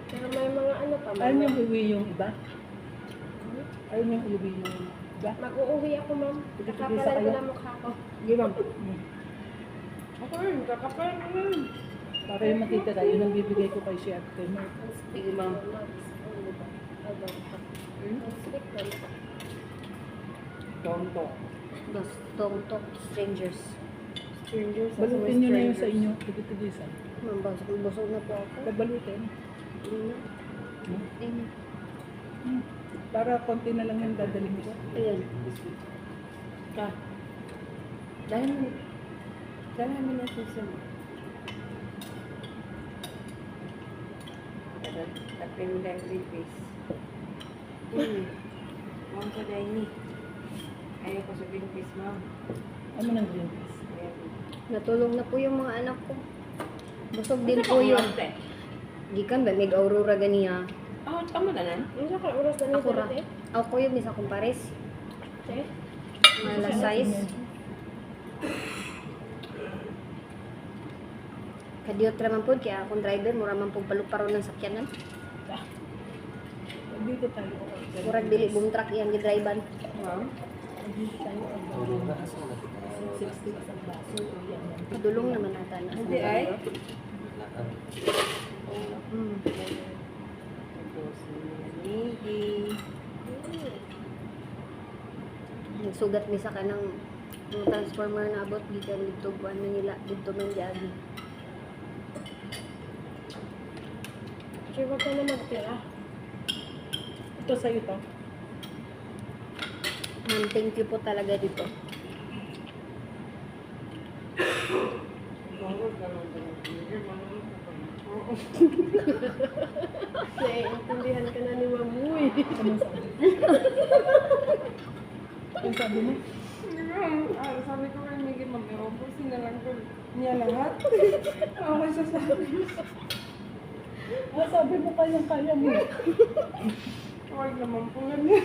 Pero may mga ano pa, Ayaw ma'am. niyong iwi yung iba? Ayaw niyong iwi yung iba? Mag-uuwi ako, ma'am. Sige, Kakapalan sa ko kayo. na mukha ko. Sige, ma'am. Ako rin, kakapalan ko rin. Para yung matitira, yun ang bibigay ko kay Chef. Kay Mark. Sige, ma'am. Sweet lang. Tonto. Don't talk to strangers. Strangers. Balutin niyo na yun sa inyo. Tigit-tigisan. Ma'am, busog na po ako. Babalutin. Hindi na. Para konti na lang yung dadaling ko. Ayan. Ka. Dahil mo na susunod. Tapin mo lang green face. Ma'am sa dahil ayaw ko sa green face, ma'am. Ano nang green peas? Ayan. Natulong na po yung mga anak ko. Busog din po yun. Gikan ba, may aurora ganiya. Ah, tama na na. Ano sa oras na Ako ra. nito, Ako yun, isa kong pares. te? Alas 6. Kadiyot raman po, kaya akong driver, mura man pong paluparo ng sakyanan. Dito tayo. Murag dili boom truck iyang gidriban. Ma'am. Dito tayo. 60 isang baso. Yan. Padulong naman ata na. Hindi ay. Mm. Tapos, nigi. Nagsugat mi sa kanang yung transformer na abot gikan dito buwan Manila dito man giagi. Sure, wag ka na magtira. Ito sa'yo to. Ma'am, thank you po talaga dito. Bawal ka lang din. Oo. Naiintindihan ka na ni Mamuy. Ano sabi? Ano sabi mo? Sabi ko kay Miggy, mag-ubusin na lang ko niya lahat. Okay siya sabi. Ah, sabi mo kayang-kaya mo. Huwag naman po ganyan.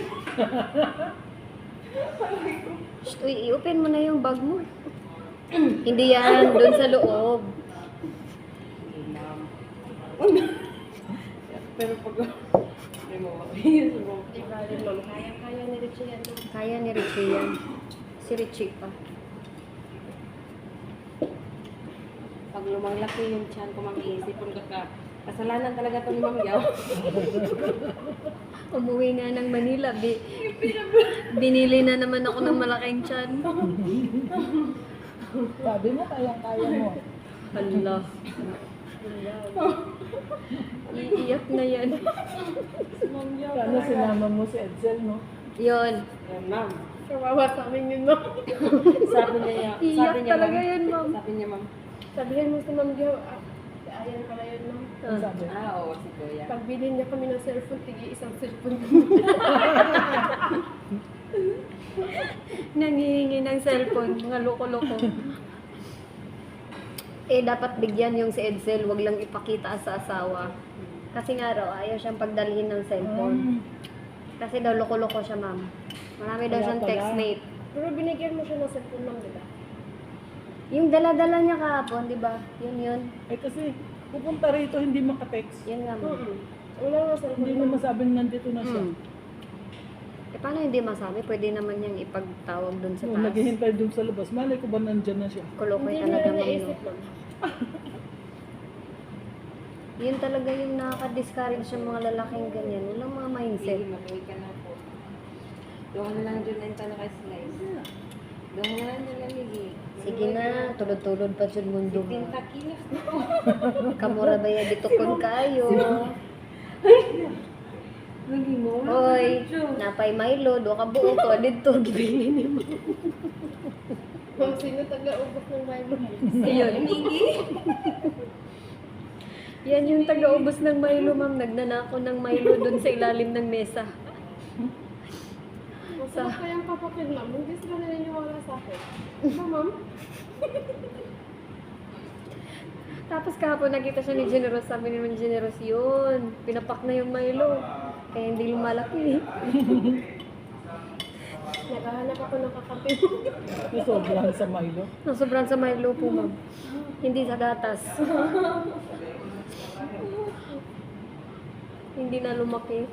Shh, uy, i-open mo na yung bag mo. Hindi yan, doon sa loob. Ma'am. Pero pag... Hindi mo makakiyas mo. Diba rin, ma'am? Kaya ni Richie yan, ma'am. Kaya ni Richie yan. Si Richie pa. Pag lumalaki yung tiyan ko, mag-iisip kung kasalanan talaga ito ni Ma'am Yaw. Umuwi nga ng Manila. Binili na naman ako ng malaking tiyan. Sabi mo kayang-kaya mo. Hala. Iiyak na yan. Ma'am Yaw. Sana sinama mo si Edsel, no? Yun. Yan, ma'am. Kawawa sa amin yun, ma'am. Sabi niya, Iiyak sabi niya, talaga ma'am. yun, ma'am. Sabi niya, ma'am. Sabihin mo si Ma'am Gio, ayan pala yun, ma'am. Ano sabi? Oo, si Kuya. Pag bilhin niya kami ng cellphone, tigi isang cellphone. Nangihingi ng cellphone. Mga loko-loko. Eh, dapat bigyan yung si Edsel. Wag lang ipakita sa asawa. Kasi nga raw, ayaw siyang pagdalhin ng cellphone. Kasi daw loko-loko siya, ma'am. Marami daw Kaya siyang pala. textmate. Pero binigyan mo siya ng cellphone, ma'am, diba? Yung dala-dala niya kahapon, di ba? Yun yun. Eh kasi pupunta rito hindi makatext. Yun nga, ma'am. Wala nga cellphone. Hindi mo ma'am. masabing nandito na siya. Eh, paano hindi masabi? Pwede naman niyang ipagtawag dun sa Nung taas. naghihintay dun sa labas, malay ko ba nandyan na siya? Kulokoy Hindi talaga, niya ma'am. naisip, No? ma'am. Yun talaga yung nakaka-discourage sa mga lalaking ganyan. Walang mga mindset. Sige, mag-uwi ka na po. Doon na lang dyan na ka slice. Doon na lang dyan na Miggy. Sige na, tulod-tulod pa sa mundo mo. 15 kilos na po. Kamura ba yan dito kun kayo? Lagi mo. Hoy, napay Milo, do ka buo ko dito gibili ni mo. Ma'am, sino taga-ubos ng Bible? Ayun. Miggy. Yan yung taga-ubos ng Milo, ma'am. Nagnanako ng Milo doon sa ilalim ng mesa. Masarap kayang kapatid, ma'am. Hindi sila naniniwala sa akin. Diba, ma'am? Tapos kahapon nakita siya ni Generos, sabi ni Generos, yun, pinapak na yung Milo. Kaya hindi lumalaki. Naghahanap ako ng kakampi. Sobrang sa Milo. Sobrang sa Milo po, ma'am. Hindi sa gatas. Hindi na lumaki.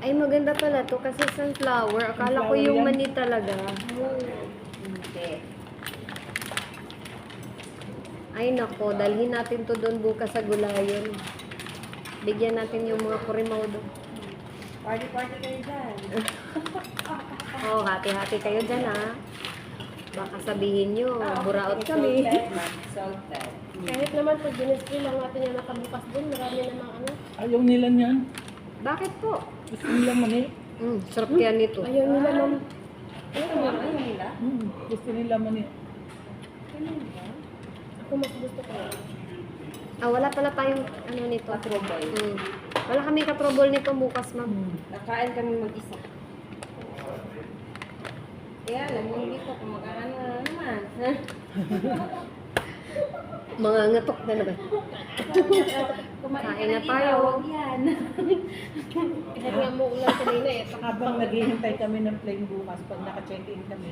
Ay, maganda pala to kasi sunflower. Akala ko Sunflower yung yan. mani talaga. Hindi. Ay, nako. Dalhin natin to doon bukas sa gulayon. Bigyan natin yung mga kurimaw doon. Party kayo dyan. Oh, hati-hati kayo dyan, ha? Baka sabihin nyo, buraot kami. Salted, ma'am. Salted. Kahit naman pag dinistri lang natin yung nakabukas dun, marami namang ano. Ayaw nila niyan. Bakit po? Gusto nila mani. Sarap kaya nito. Ayaw nila ma'am. Ano nga ba nila? Gusto nila mani. Ako mas gusto ko. Wala pala tayong ano nito. Katrobol. Wala kaming katrobol nito bukas, ma'am. Nakain kami mag-isa. Kaya alam mo dito kung mag-ano na naman. Mga ngatok na naman. Kumain Kain ka na na tayo. Huwag yan. Kahit nga mo ulan kanina eh. Habang naghihintay kami ng plane bukas, pag naka-check-in kami,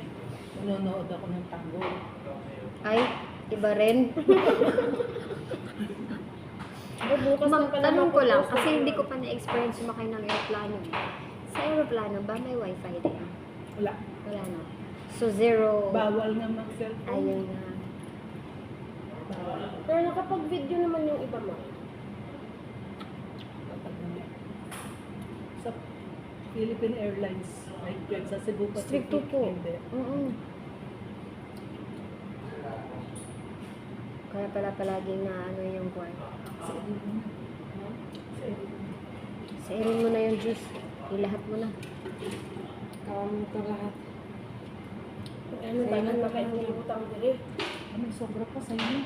nanonood ako ng tanggol. Ay, iba rin. Bukas Ma'am, na pala tanong ko lang, mapupost. kasi hindi ko pa na-experience sumakay ng aeroplano. Sa aeroplano ba may wifi din? Wala. Wala na. So, zero. Bawal nga mag-cellphone. Ayun na. Bawal. Pero nakapag-video naman yung iba mo. Sa Philippine Airlines, ay sa Cebu Pacific. Stricto po. Hindi. Kaya pala palaging na ano yung buwan. Sairin mo na yung juice. Ilahat mo na. Kawan mo ito lahat. Ano ba yan? Makainutang diri. Ano, sobra pa sa inyo.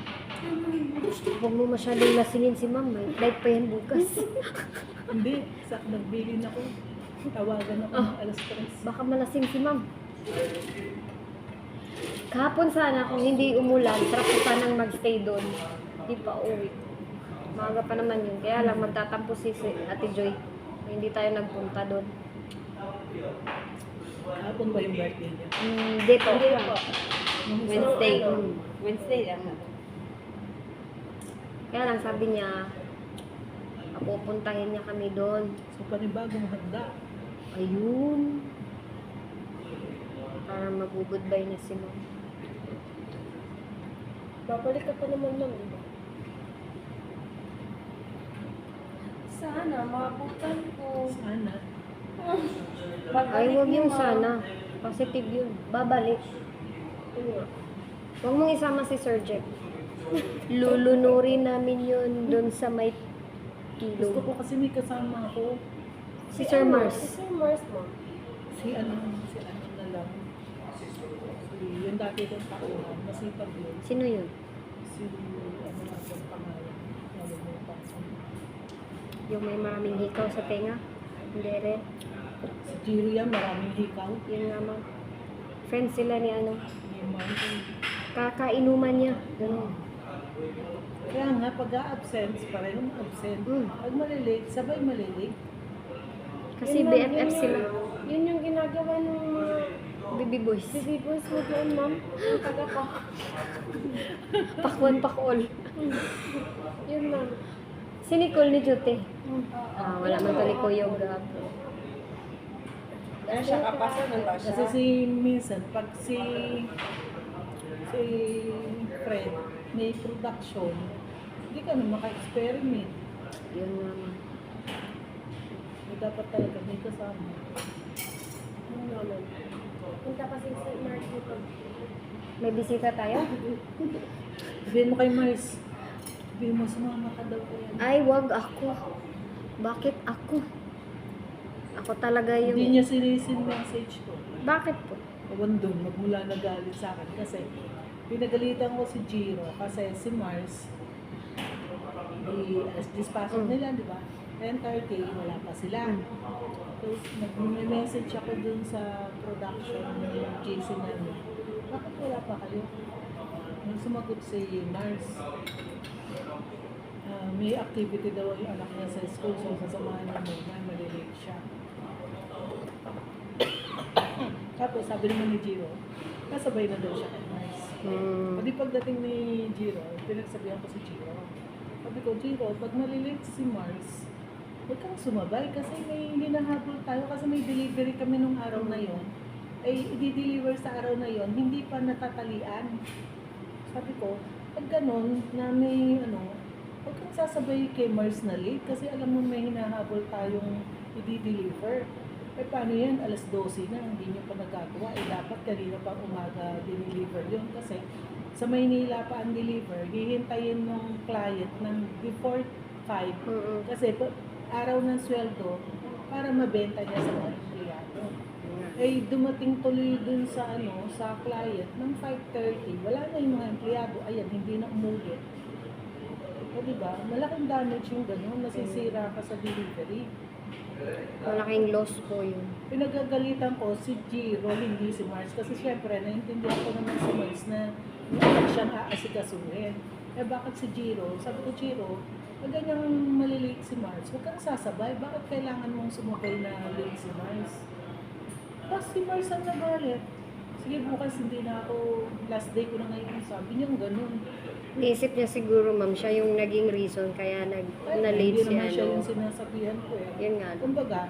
Huwag mo masyadong lasingin si ma'am. May flight pa yan bukas. Hindi, sa nagbilin ako. Tawagan ako ng alas 3. Baka malasing si ma'am. Kahapon sana kung hindi umulan, sarap ko sanang magstay doon. Di pa uwi. Maaga pa naman yun. Kaya lang magtatampo si Ate Joy. Hindi tayo nagpunta doon. Hapon ba yung birthday niya? Dito. Wednesday. Wednesday lang. Kaya lang sabi niya, pupuntahin niya kami doon. So, panibagong handa. Ayun. Para mag-goodbye na si ma'am. Babalik ka pa naman ma'am, di ba? Sana, mabutan ko. Sana. Ay, huwag yung sana. Positive yun. Babalik. Yun nga. Huwag mong isama si Sir Jeff. Lulunurin namin yun doon sa may Gusto ilog. ko kasi may kasama ako. Si Sir Mars. Si Sir Mars ma'am. Si ano na lang. Yung dati kong tauhan, masipag yun. Sino yun? Si ano nga ang pangalan. Nalimutan ko. Yung may maraming hikaw sa tenga? Hindi rin. Si Jiro yan, maraming hikaw. Yun nga ma'am. Friends sila ni ano. Yung mountain. Kakainuman niya. Ganun. Kaya nga, pag-a-absent, parehong absent. Mm. Pag malilate, sabay malilate. Kasi Yun, ma'am, BFF yun sila. Yun yung ginagawa ng mga Baby boys. baby boys mo doon ma'am. Yung taga pa. Pakwan pakol. Yun ma'am. Si Nicole ni Jute. Wala man to ni Kuya Gab. Dahil siya kapasa ng Kasi siya. si minsan, pag si Fred may production, hindi ka na maka-experiment. Yun nga ma'am. Dapat talaga may kasama. Yun nga ma'am. Punta kasi si Mars dito. May bisita tayo? Sabihin mo kay Mars, sabihin mo, sumama ka daw ko yan. Ay, wag ako. Bakit ako? Ako talaga yung... Hindi niya sinisin message ko. Bakit po? Ewan doon, magmula nagalit sa akin. Kasi pinagalitan ko si Jiro kasi si Mars, as dispasok nila, di ba? 10:30, wala pa sila. Tapos nag-message ako dun sa production ng GC namin. Bakit wala pa kayo? Nung sumagot si Mars, may activity daw yung anak niya sa school, so sasamahan niya muna, malilate siya. Tapos sabi naman ni Jiro, kasabay na daw siya kay Mars. Pati pagdating ni Jiro, pinagsabihan ko si Jiro, Sabi ko, Jiro, pag malilate si Mars, huwag kang sumabay kasi may hinahabol tayo kasi may delivery kami nung araw na yon. Ay, i-deliver sa araw na yon, hindi pa natatalian. Sabi ko, pag ganun, na may huwag kang sasabay kay Mars na late kasi alam mo may hinahabol tayong i-deliver. Eh paano yan? Alas 12 na, hindi nyo pa nagagawa. Eh dapat kanina pa umaga deliver yun kasi sa Maynila pa ang deliver, hihintayin ng client ng before 5 kasi araw ng sweldo para mabenta niya sa mga empleyado. Eh dumating tuloy dun sa sa client ng 5:30, wala na yung mga empleyado, ayan, hindi na umulit. O diba, malaking damage yung gano'n, nasisira ka sa delivery. Malaking loss po yun. Pinagagalitan ko si Jiro, hindi si Mars, kasi syempre, naintindihan ko naman si Mars na hindi siyang aasikasuhin. Eh bakit si Jiro? Sabi ko, Jiro, pag ganyang malilate si Mars, huwag kang sasabay. Bakit kailangan mong sumabay na late si Mars? Tapos si Mars ang nagalit. Sige, bukas hindi na ako, last day ko na ngayon. Sabi niya ganun. Naisip niya siguro, ma'am, siya yung naging reason kaya na-late Hindi si naman siya yung sinasabihan ko eh. Yun nga. Kumbaga,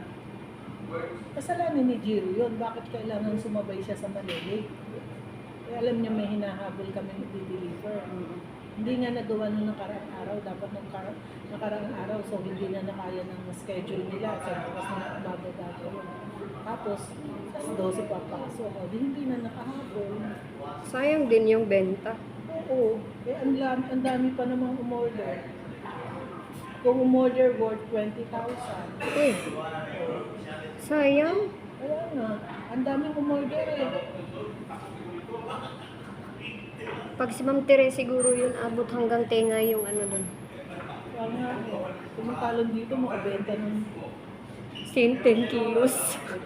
kasalanan ni Jiro yun. Bakit kailangan sumabay siya sa malilate? Eh, alam niya may hinahabol kami i-deliver. Hindi nga nagawa nung nakaraang araw. Dapat nung nakaraang araw. So, hindi na nakaya ng schedule nila. Sa bukas na umaga gagawin. Tapos, sa 12 papasok. O, hindi na nakahabol. Sayang din yung benta. Oo. Eh, ang dami pa namang umorder. Kung umorder worth 20,000. Uy, sayang. Kaya nga, ang daming umorder eh. Pag si Ma'am Tere siguro yun, abot hanggang tenga yung dun. Kaya nga eh. Tumatalon dito, makabenta ng 10 kilos.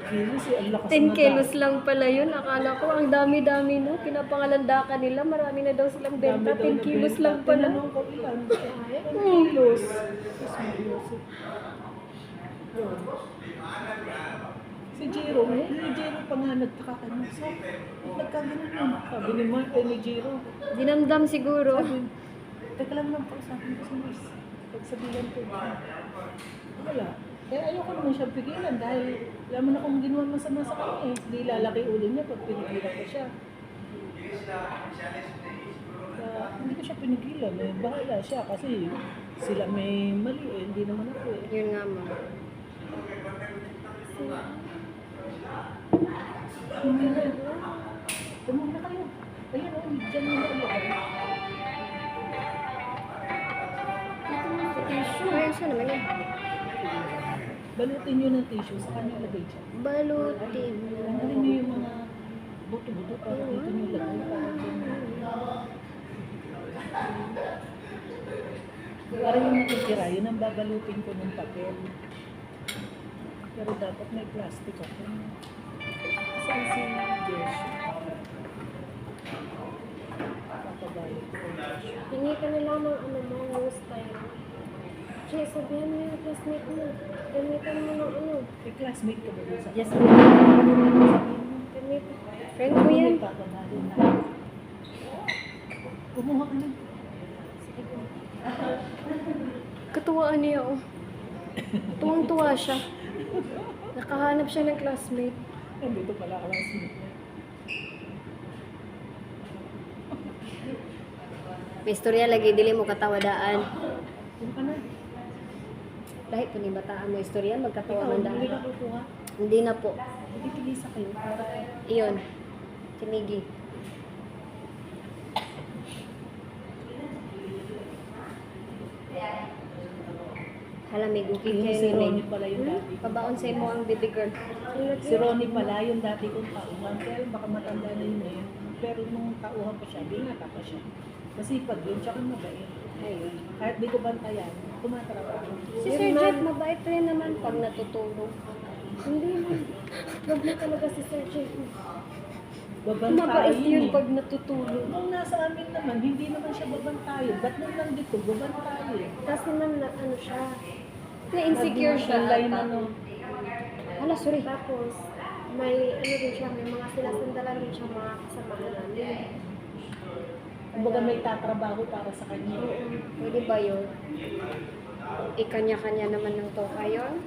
kilos eh. Ang lakas 10 kilos lang pala yun. Akala ko ang dami-dami no. Pinapangalandakan nila. Marami na daw silang benta. 10 kilos lang pala. Tinanong ko ilan? 10 kilos. Diyos mo, Yusuf. Yun. Si Jiro pa nga nagkakano. So, nagkaganon yun. Sabi ni Mark, ni Jiro. Dinamdam siguro. Sabi, teka lang lang po, sabi ko sa nurse. Pagsabihan ko, wala. Kaya ayoko naman siyang pigilan dahil alam mo na kung ginawa masama sa kanya eh. Hindi lalaki ulo niya pag pinigilan ko siya. Kaya hindi ko siya pinigilan eh. Bahala siya kasi sila may mali eh. Hindi naman ako eh. Yun nga, ma'am. Tumulong na kayo. Ayun o, dyan mo na ulit. Ayun siya naman yan. Balutin nyo ng tissue sa kanya lagay siya. Balutin. Tanggalin nyo yung mga buto-buto para dito nyo lagay para dyan. Para yung natitira, yun ang babalutin ko ng papel. Pero dapat may plastic ako. Saan si Josh? Papabalot ko yung Josh. Hingi ka na lang ng news tayo. Che, sabihan mo yung classmate mo. Gamitan mo ng May classmate ka ba doon sa Yes, Ganito. Friend ko yan. Papabalot na. Kumuha ka na. Katuwaan niya, oh. Tuwang-tuwa siya. Nakahanap siya ng classmate. Nandito pala classmate niya. May istorya lagi, dili mo katawadaan. Kung ka na. Dahil po ni bataan mo istorya, Ikaw, magkatawa man hindi daan. ka kukuha. Hindi na po. Itigisa kayo para Iyon. Sinigi. Halamig, okay Yun, kayo si Ronnie nilig. pala yung dati. Pabaon sa mo ang baby girl. Si Ronnie pala yung dati kong tauhan. Kaya baka matanda na yun ngayon. Pero nung tauhan ko siya, binata pa siya. Masipag yun, tsaka mabait. Ayun. Kahit di ko bantayan, tumatrabaho. Si Sir Jeff, mabait rin naman pag natutulog. Hindi mo. Love mo talaga si Sir Jeff. Babantayan Mabait yun eh. pag natutulog. Nung nasa amin naman, hindi naman siya babantayan. Ba't nung nandito, babantayan? Kasi man na siya. Na-insecure siya. Nag-line ata. ano. Hala, sorry. Tapos, may din siya, may mga sinasandalan din siya mga kasamahan namin. Kumbaga may tatrabaho para sa kanya. Pwede ba yun? Ikanya-kanya naman ng toka yun?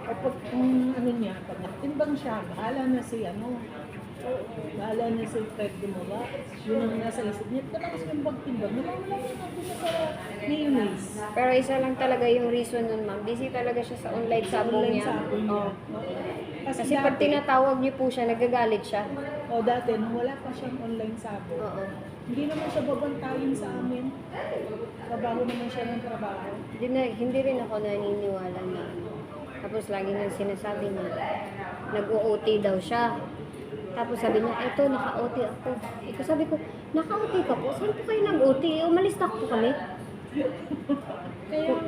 Kapag kung ano niya, pag nagtimbang siya, bahala na si bahala na si Fred gumawa. Yun ang nasa isip niya. Tapos yung pagtimbang, nawawala siya natin sa mayonnaise. Pero isa lang talaga yung reason nun, ma'am. Busy talaga siya sa online sabong Online niya. sabon niya. Oo. Oo. Kasi pag tinatawag niyo po siya, nagagalit siya. dati, nung wala pa siyang online sabon, Oo. hindi naman siya babantayin sa amin. Trabaho naman siya ng trabaho. Hindi rin ako naniniwala na tapos lagi nang sinasabi niya, nag-OT daw siya. Tapos sabi niya, eto, naka-OT ako. Ito sabi ko, naka-OT ka po? Saan po kayo nag-OT? Umalis na po kami.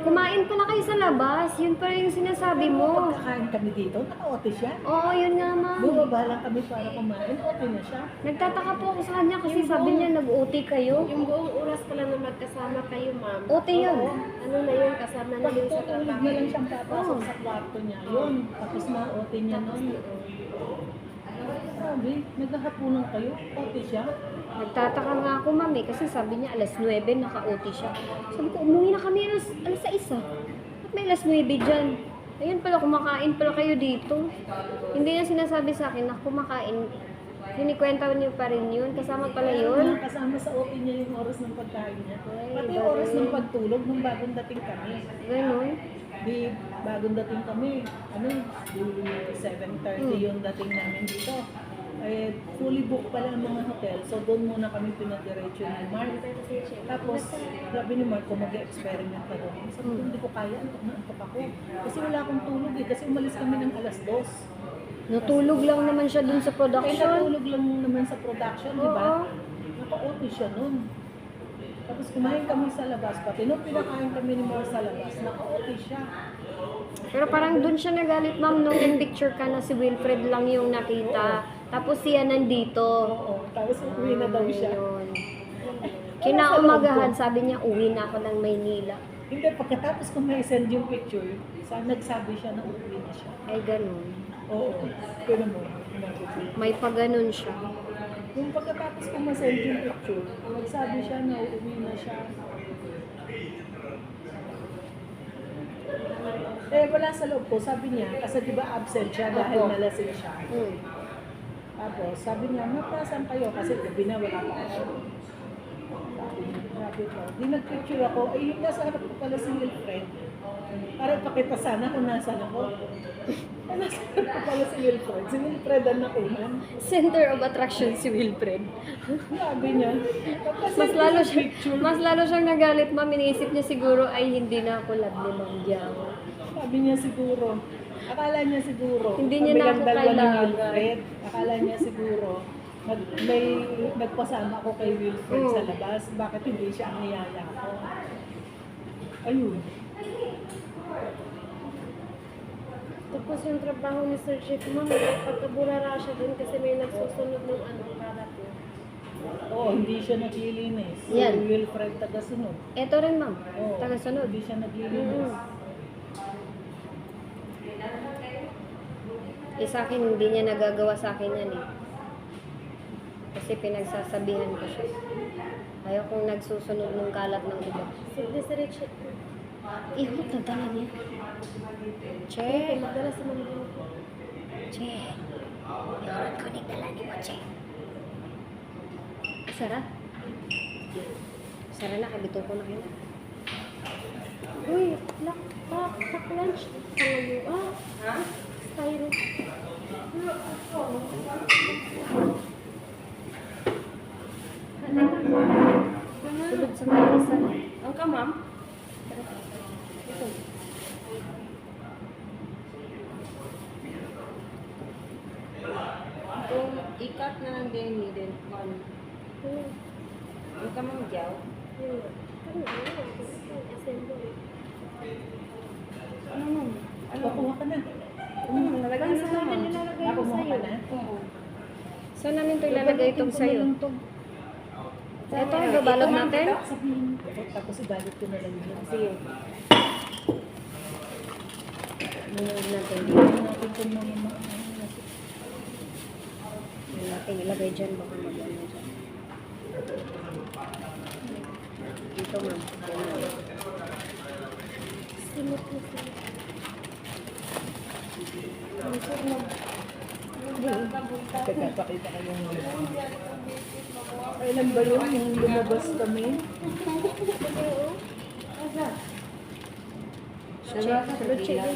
Kumain pa na kayo sa labas. Yun pa rin yung sinasabi mo. Pagkakain kami dito, naka-OT siya. Oo, yun nga, ma'am. Bumaba lang kami para kumain, OT na siya. Nagtataka po ako sa kanya kasi sabi niya, nag-OT kayo. Yung buong oras pala na magkasama kayo, ma'am. OT yun. Ano na yun, kasama na Pag yun sa tutulog trabaho. na lang siyang papasok sa kwarto niya, yun. Tapos na OT niya nun. Sabi, naghahapunan kayo, OT siya. Nagtataka nga ako, ma'am, kasi sabi niya, alas 9, naka-OT siya. Sabi ko, umuwi na kami alas 6. Ba't may alas 9 dyan? Ayun pala, kumakain pala kayo dito. Hindi niya sinasabi sa akin na kumakain. Kinikwenta niyo pa rin yun. Kasama pala yun. Kasama sa OT niya yung oras ng pagkain niya. Ay, Pati yung oras ng pagtulog nung bagong dating kami. Ganon. Di bagong dating kami, di 7:30 yung dating namin dito. Eh, fully booked pala ang mga hotel. So, doon muna kami pinadiretso ni Mark. Tapos, sabi ni Mark, kung mag-experiment ka doon. Sabi ko, hindi ko kaya, antok na antok ako. Kasi wala akong tulog eh. Kasi umalis kami ng alas 2. Natulog lang naman siya dun sa Kaya production. natulog lang naman sa production, di ba? Oo. Naka-OT siya nun. Tapos kumain kami sa labas. Pati nung pinakain kami ni Mark sa labas, naka-OT siya. Pero parang dun siya nagalit, ma'am, nung in-picture ka na si Wilfred lang yung nakita. Tapos siya nandito. Oo. Tapos uwi na daw siya. Ayun. Kinaumagahan, sabi niya, uwi na ako ng Maynila. Hindi, pagkatapos kung may send yung picture, nagsabi siya na uuwi na siya. Ay, ganun. Oo. Pero mo, May paganon siya. yung pagkatapos kung ma-send yung picture, nagsabi siya na uuwi na siya. Eh, wala sa loob ko. Sabi niya, kasi di ba absent siya dahil Opo. nalasing siya. Tapos, sabi niya, napasan kayo kasi gabi na wala pa ako. Sabi niya, grabe ko. Di nag-picture ako, ay yung nasa harap ko pala si Wilfred. Para pakita sana kung nasan ako. Ay, nasa harap ko pala si Wilfred. Si Wilfred ang nakunan. Center of attraction si Wilfred. Sabi niya, Mas lalo siyang nagalit, ma'am. Iniisip niya siguro, ay hindi na ako love ni Ma'am Jiao. Sabi niya siguro, akala niya siguro, Hindi niya na kabilang ako dalawa ni kailangan. Wilfred, akala niya siguro, may nagpasama ko kay Wilfred sa labas, bakit hindi siya ang niyaya ko? Ayun. Tapos yung trabaho ni Sir Chief, ma'am, pagkabulara siya dun kasi may nagsusunod ng kalat niya. Oo, hindi siya naglilinis. Yan. Si Wilfred tagasunod. Eto rin, ma'am. Oo, Tagasunod. Hindi siya naglilinis. Sa akin, hindi niya nagagawa sa akin yan eh. Kasi pinagsasabihan ko siya. Ayaw kong nagsusunod ng kalat ng iba. Si Sir Chief, Ihot na dala niya. Che! magdala sa mga Che! Ihot ko ni dala ni mo, Che. Sara? Sara na, kabito ko na kayo. Uy, pack lunch. Pangayo, styro. Sulod sa mga isa. Ang ka, ma'am? Ito. Kung ikat na lang din, then one. Ang ka, ma'am, Jiao? Ano, ma'am? Pakuha ka na. Nalagay na sa ma'am. Pakuha ka na. Oo. Saan namin ito ilalagay itong sayo? Ito, ibabalot natin. Sabihin ko, tapos ibalot ko na lang yun. Sige. Inuod natin. Hindi natin kung mga Hindi natin ilagay dyan. Baka mag-ano dyan. Ito, ma'am. Ganyan. Simot na sila. Pagkapakita ko yung kailan ba yun yung lumabas kami? Siya ba? Check.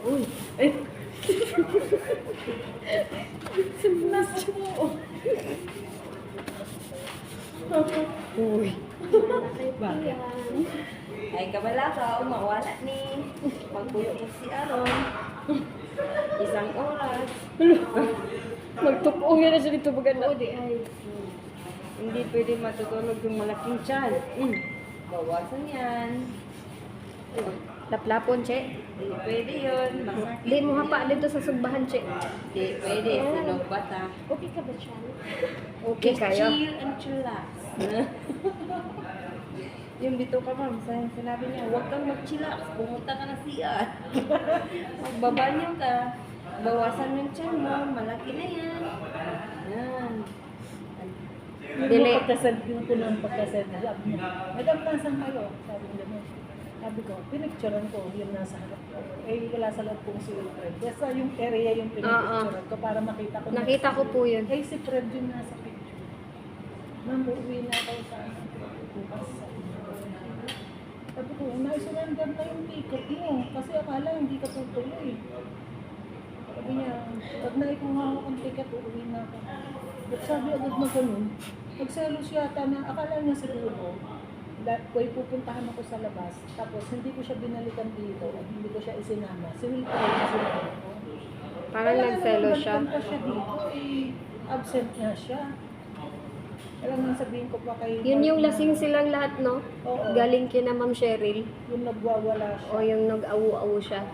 Uy! Eh! Nasa mo! Uy! Bakit? Ay, kabala ka, mawala ni. Pagpuyo ko si Aaron. Isang oras. Magtupo nga na siya dito maganda. Oo, di ay. Hindi pwede matutulog yung malaking tiyan. Bawasan yan. Laplapon, che. Hindi pwede yun. Masakit. Di mo hapa dito sa sugbahan, che. Hindi pwede. Sinog bata. Okay ka ba siya? Okay Just kayo. chill and chillax. Yung dito ka, ma'am, sinabi niya, huwag kang mag-chillax. Pumunta ka na siya. Magbabanyo ka. Bawasan yung tiyan mo. Malaki na yan. Yan. Yung Dili. pagkasend ko ng pagkasend na sabi niya, Madam, nasan kayo? Sabi niya gano'n. Sabi ko, pinicturean ko yung nasa harap ko. Eh, wala sa loob kong si Fred. Basta yung area yung pinicturean ko para makita ko. Nakita ko po yun. Eh, si Fred yung nasa picture. Ma'am, uuwi na ako sa bukas. Sabi ko, na-surrender na yung ticket mo. Kasi akala hindi ka tutuloy. Sabi niya, pag naikuha ko ang ticket, uuwi na ako. But sabi agad na ganun, nagselos yata na, akala niya siguro, kung pupuntahan ako sa labas, tapos hindi ko siya binalikan dito, at hindi ko siya isinama, si Will Troy na sinama ko. Parang nagselo siya. Balikan pa siya dito, absent nga siya. Alam mo, sabihin ko pa kay... Yun yung lasing silang lahat, no? Oo. Galing kina Ma'am Cheryl. Yung nagwawala siya. O yung nag-awu-awu siya.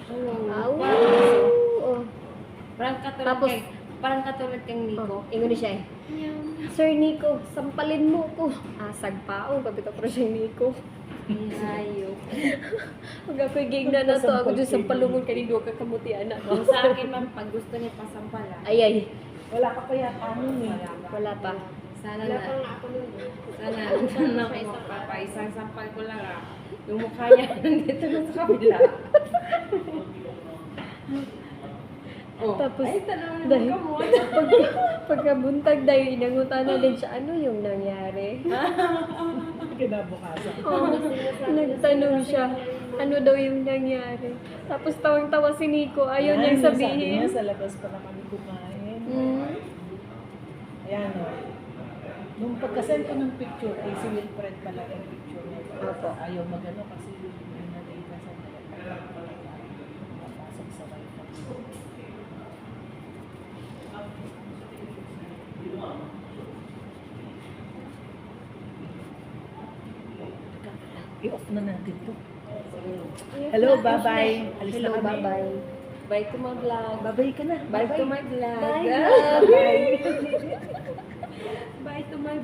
Awu! Oh. Parang katulad kang Nico. Ingon ni siya eh. Sir Nico, sampalin mo ko. Asag pa ako. Kapit ako siyang Nico. Ayok. Pag ako'y gigna na to, ako dyan sampalungon kanino kakamuti anak. Kung sa akin, ma'am, pag gusto niya pasampala, Ay ay. Wala ka pa yata nun eh. Wala pa. sana Wala na, pang ako nun. sana papaisang sampal ko lang yung mukha niya nandito na sa kabila. Oh, Tapos, ay, tanong dahil- mo ka mo. Pagkabuntag dahil inangutan na din siya, ano yung nangyari? Kinabukasan. Oh, nagtanong siya, ano daw yung nangyari. Tapos tawang-tawa si Nico, ayaw niyang Sabi sabihin. niya, sa labas pa na kami kumain. Hmm. Ayan o. Nung pagkasend ko ng picture, ay si Wilfred pala yung picture niya. Opo. Ayaw magano kasi yung nalita sa papasok sa wifi. I-off na natin to. Hello, bye-bye. Alis Hello, na kami. bye-bye. Bye to my vlog. Bye-bye ka na. Bye to my vlog. Bye. Bye. Bye to my